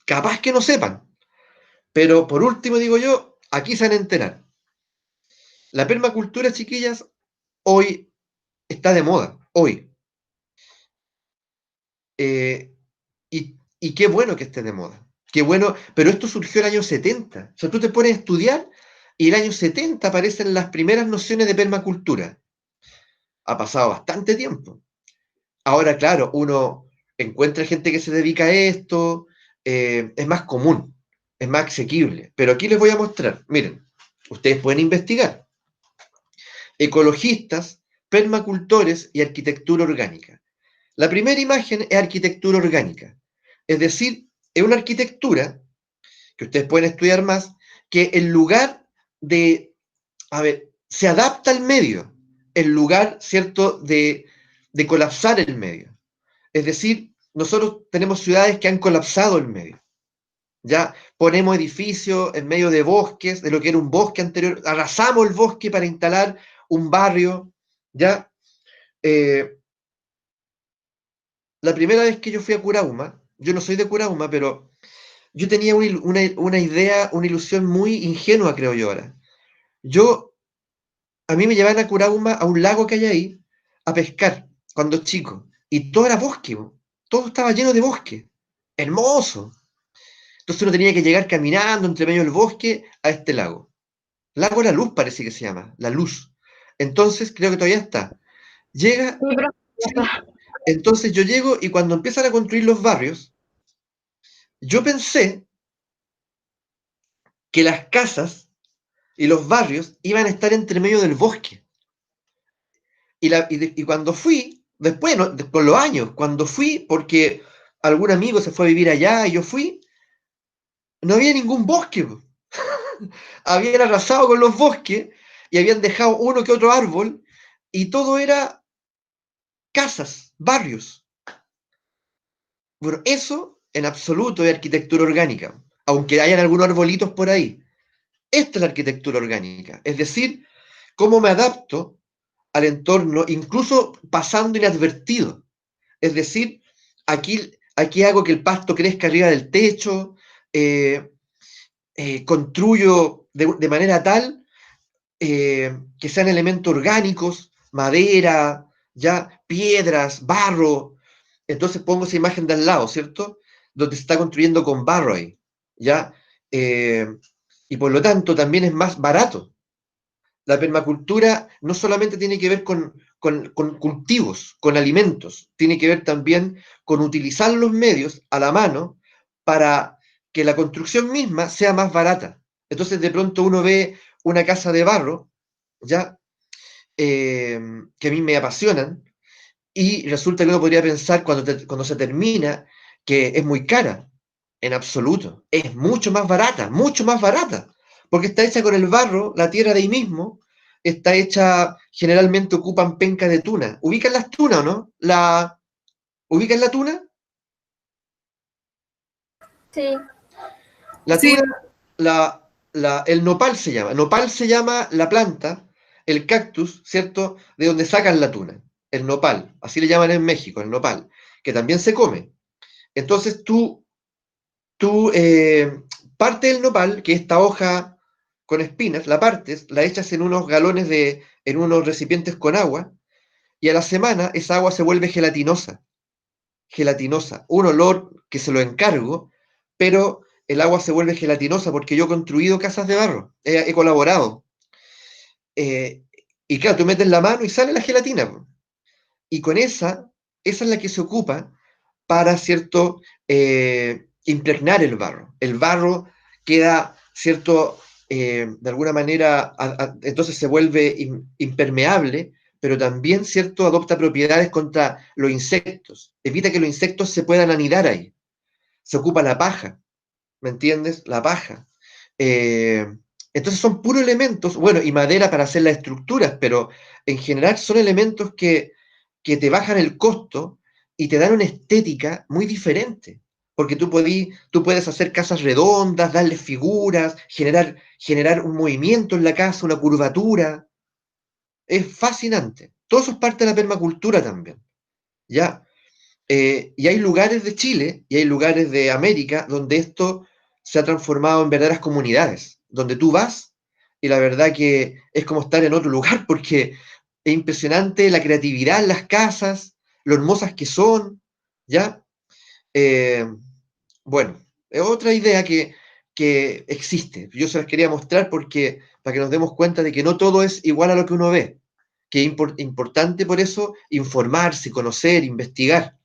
capaz que no sepan, pero por último digo yo, aquí se van a enterar. La permacultura, chiquillas, hoy está de moda, hoy. Y qué bueno que esté de moda. Qué bueno, pero esto surgió en el año 70. O sea, tú te pones a estudiar y en el año 70 aparecen las primeras nociones de permacultura. Ha pasado bastante tiempo. Ahora, claro, uno encuentra gente que se dedica a esto, es más común, es más asequible. Pero aquí les voy a mostrar, miren, ustedes pueden investigar. Ecologistas, permacultores y arquitectura orgánica. La primera imagen es arquitectura orgánica. Es decir, es una arquitectura que ustedes pueden estudiar más, que en lugar de, se adapta al medio, en lugar, ¿cierto?, de colapsar el medio. Es decir, nosotros tenemos ciudades que han colapsado el medio. Ya ponemos edificios en medio de bosques, de lo que era un bosque anterior, arrasamos el bosque para instalar un barrio, ¿ya? La primera vez que yo fui a Curauma, yo no soy de Curauma, pero yo tenía una idea, una ilusión muy ingenua, creo yo ahora. A mí me llevaban a Curauma, a un lago que hay ahí, a pescar, cuando chico, y todo era bosque, todo estaba lleno de bosque, hermoso. Entonces uno tenía que llegar caminando entre medio del bosque a este lago. Lago La Luz parece que se llama, La Luz. Entonces, creo que todavía está. Llega, Sí, profe, ya sí, está. entonces yo llego y cuando empiezan a construir los barrios, yo pensé que las casas y los barrios iban a estar entre medio del bosque. Y cuando fui, después, ¿no? Con los años, cuando fui, porque algún amigo se fue a vivir allá y yo fui, no había ningún bosque. Habían arrasado con los bosques y habían dejado uno que otro árbol y todo era casas, barrios. Bueno, eso en absoluto es arquitectura orgánica, aunque hayan algunos arbolitos por ahí. Esta es la arquitectura orgánica, es decir, cómo me adapto al entorno, incluso pasando inadvertido. Es decir, aquí hago que el pasto crezca arriba del techo, construyo de manera tal que sean elementos orgánicos, madera, ya, piedras, barro. Entonces pongo esa imagen de al lado, ¿cierto? Donde se está construyendo con barro ahí, ¿ya? Eh, y por lo tanto también es más barato. La permacultura no solamente tiene que ver con cultivos, con alimentos, tiene que ver también con utilizar los medios a la mano para que la construcción misma sea más barata. Entonces de pronto uno ve una casa de barro, ¿ya? Que a mí me apasionan, y resulta que uno podría pensar cuando se termina que es muy cara. En absoluto. Es mucho más barata, porque está hecha con el barro, la tierra de ahí mismo, está hecha, generalmente ocupan penca de tuna. ¿Ubican las tunas o no? ¿Ubican la tuna? Sí, La Sí, tuna, el nopal se llama la planta, el cactus, ¿cierto? De donde sacan la tuna, el nopal, así le llaman en México, el nopal, que también se come. Entonces tú partes el nopal, que es esta hoja con espinas, la partes, la echas en unos galones en unos recipientes con agua, y a la semana esa agua se vuelve gelatinosa, gelatinosa, un olor que se lo encargo, pero el agua se vuelve gelatinosa porque yo he construido casas de barro, he colaborado. Eh, y claro, tú metes la mano y sale la gelatina, po. Y con esa es la que se ocupa para, ¿cierto?, impregnar el barro. El barro queda, ¿cierto?, de alguna manera, entonces se vuelve impermeable, pero también, ¿cierto?, adopta propiedades contra los insectos. Evita que los insectos se puedan anidar ahí. Se ocupa la paja, ¿me entiendes? La paja. Eh, entonces son puros elementos, bueno, y madera para hacer las estructuras, pero en general son elementos que te bajan el costo y te dan una estética muy diferente. Porque tú puedes hacer casas redondas, darle figuras, generar un movimiento en la casa, una curvatura. Es fascinante. Todo eso es parte de la permacultura también. ¿Ya? Y hay lugares de Chile y hay lugares de América donde esto se ha transformado en verdaderas comunidades, donde tú vas y la verdad que es como estar en otro lugar porque es impresionante la creatividad en las casas, lo hermosas que son, ¿ya? Eh, bueno, es otra idea que existe. Yo se las quería mostrar porque para que nos demos cuenta de que no todo es igual a lo que uno ve, que es importante por eso informarse, conocer, investigar.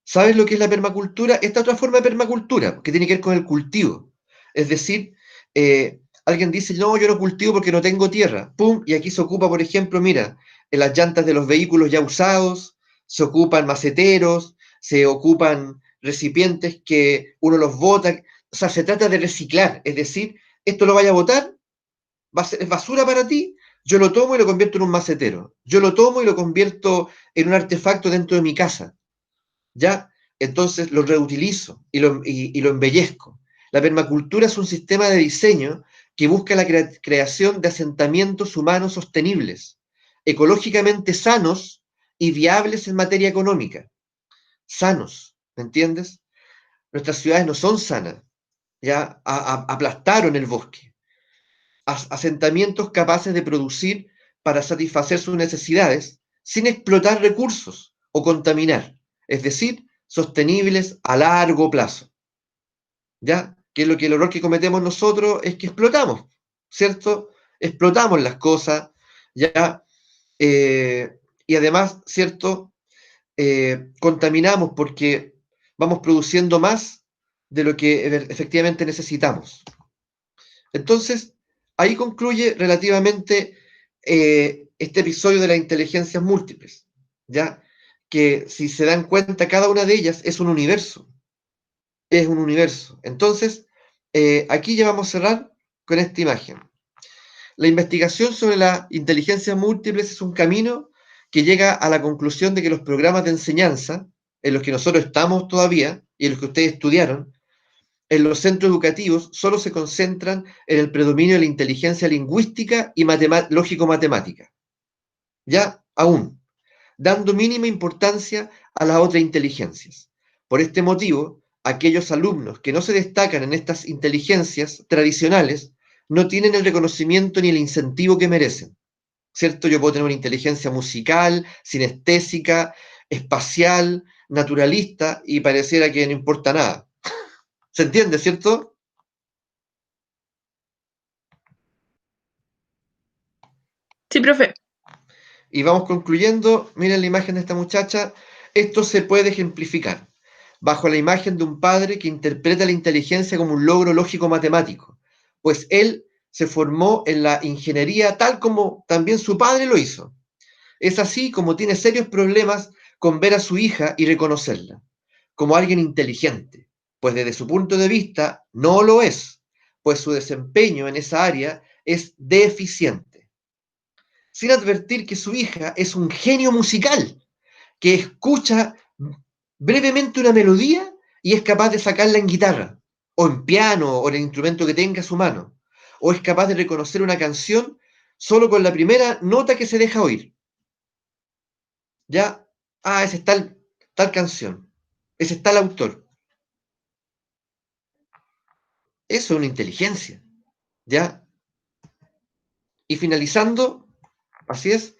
¿Sabes lo que es la permacultura? Esta otra forma de permacultura, que tiene que ver con el cultivo. Es decir, alguien dice, no, yo no cultivo porque no tengo tierra. ¡Pum! Y aquí se ocupa, por ejemplo, mira, en las llantas de los vehículos ya usados, se ocupan maceteros, se ocupan recipientes que uno los bota. O sea, se trata de reciclar. Es decir, esto lo vaya a botar, es basura para ti, yo lo tomo y lo convierto en un macetero. Yo lo tomo y lo convierto en un artefacto dentro de mi casa. ¿ya? Entonces lo reutilizo y lo embellezco. La permacultura es un sistema de diseño que busca la creación de asentamientos humanos sostenibles, ecológicamente sanos y viables en materia económica. Sanos, ¿me entiendes? Nuestras ciudades no son sanas, ya aplastaron el bosque. Asentamientos capaces de producir para satisfacer sus necesidades sin explotar recursos o contaminar, es decir, sostenibles a largo plazo. ¿Ya? Que el error que cometemos nosotros es que explotamos, ¿cierto? Explotamos las cosas, ¿ya? Y además, ¿cierto? Contaminamos porque vamos produciendo más de lo que efectivamente necesitamos. Entonces, ahí concluye relativamente este episodio de las inteligencias múltiples, ¿ya? Que si se dan cuenta, cada una de ellas es un universo. Es un universo. Entonces, aquí ya vamos a cerrar con esta imagen. La investigación sobre las inteligencias múltiples es un camino que llega a la conclusión de que los programas de enseñanza, en los que nosotros estamos todavía y en los que ustedes estudiaron, en los centros educativos solo se concentran en el predominio de la inteligencia lingüística y lógico-matemática. Ya aún, dando mínima importancia a las otras inteligencias. Por este motivo, aquellos alumnos que no se destacan en estas inteligencias tradicionales no tienen el reconocimiento ni el incentivo que merecen. ¿Cierto? Yo puedo tener una inteligencia musical, sinestésica, espacial, naturalista, y pareciera que no importa nada. ¿Se entiende, cierto? Sí, profe. Y vamos concluyendo. Miren la imagen de esta muchacha. Esto se puede ejemplificar bajo la imagen de un padre que interpreta la inteligencia como un logro lógico-matemático, pues él se formó en la ingeniería tal como también su padre lo hizo. Es así como tiene serios problemas con ver a su hija y reconocerla como alguien inteligente, pues desde su punto de vista no lo es, pues su desempeño en esa área es deficiente, sin advertir que su hija es un genio musical, que escucha brevemente una melodía y es capaz de sacarla en guitarra, o en piano, o en el instrumento que tenga a su mano, o es capaz de reconocer una canción solo con la primera nota que se deja oír. Ya, ese es tal canción, ese es tal autor. Eso es una inteligencia, ¿ya? Y finalizando, así es,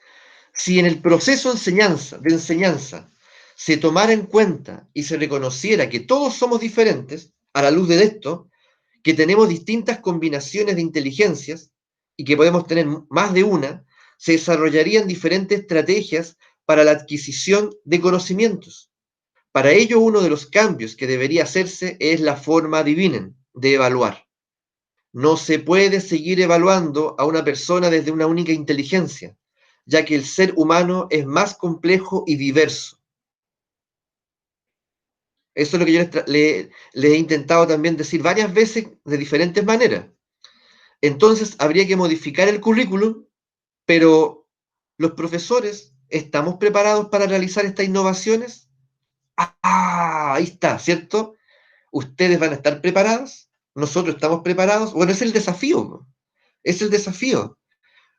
si en el proceso de enseñanza se tomara en cuenta y se reconociera que todos somos diferentes, a la luz de esto, que tenemos distintas combinaciones de inteligencias y que podemos tener más de una, se desarrollarían diferentes estrategias para la adquisición de conocimientos. Para ello, uno de los cambios que debería hacerse es la forma, adivinen, de evaluar. No se puede seguir evaluando a una persona desde una única inteligencia, ya que el ser humano es más complejo y diverso. Eso es lo que yo le he intentado también decir varias veces de diferentes maneras. Entonces, habría que modificar el currículum, pero ¿los profesores estamos preparados para realizar estas innovaciones? Ahí está, ¿cierto? ¿Ustedes van a estar preparados? ¿Nosotros estamos preparados? Bueno, es el desafío, ¿no? Es el desafío.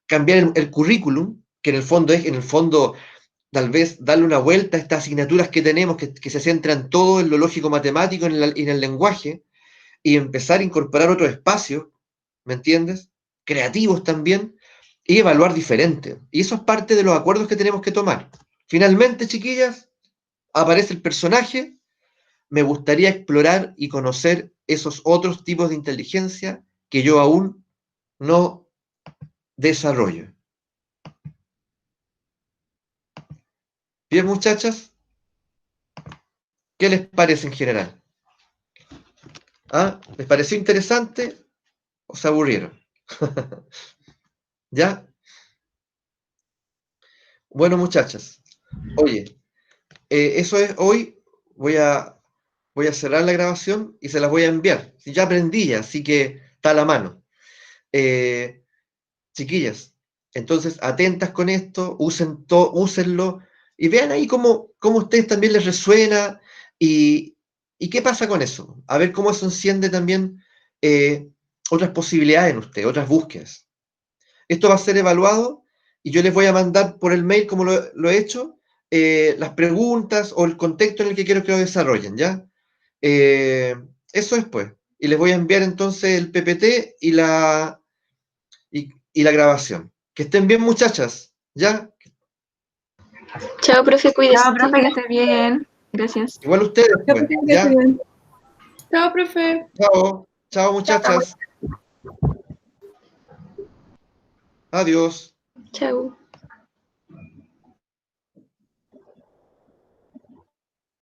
Cambiar el currículum, que en el fondo, tal vez darle una vuelta a estas asignaturas que tenemos, que se centran todo en lo lógico matemático, en el lenguaje, y empezar a incorporar otros espacios, ¿me entiendes? Creativos también, y evaluar diferente. Y eso es parte de los acuerdos que tenemos que tomar. Finalmente, chiquillas, aparece el personaje. Me gustaría explorar y conocer esos otros tipos de inteligencia que yo aún no desarrollo. Bien, muchachas, ¿qué les parece en general? ¿Les pareció interesante o se aburrieron? ¿Ya? Bueno, muchachas, oye, eso es hoy. Voy a cerrar la grabación y se las voy a enviar. Ya aprendí ya, así que está a la mano. Chiquillas, entonces atentas con esto, úsenlo y vean ahí cómo a ustedes también les resuena ¿Y qué pasa con eso? A ver cómo eso enciende también otras posibilidades en usted, otras búsquedas. Esto va a ser evaluado y yo les voy a mandar por el mail, como lo he hecho, las preguntas o el contexto en el que quiero que lo desarrollen, ¿ya? Eso es, pues. Y les voy a enviar entonces el PPT y la grabación. Que estén bien, muchachas, ¿ya? Chao, profe, cuídese. Chao, profe, que esté bien. Gracias. Igual ustedes, pues, ¿ya? Chao, profe. Chao, chao, muchachas. Adiós. Chao.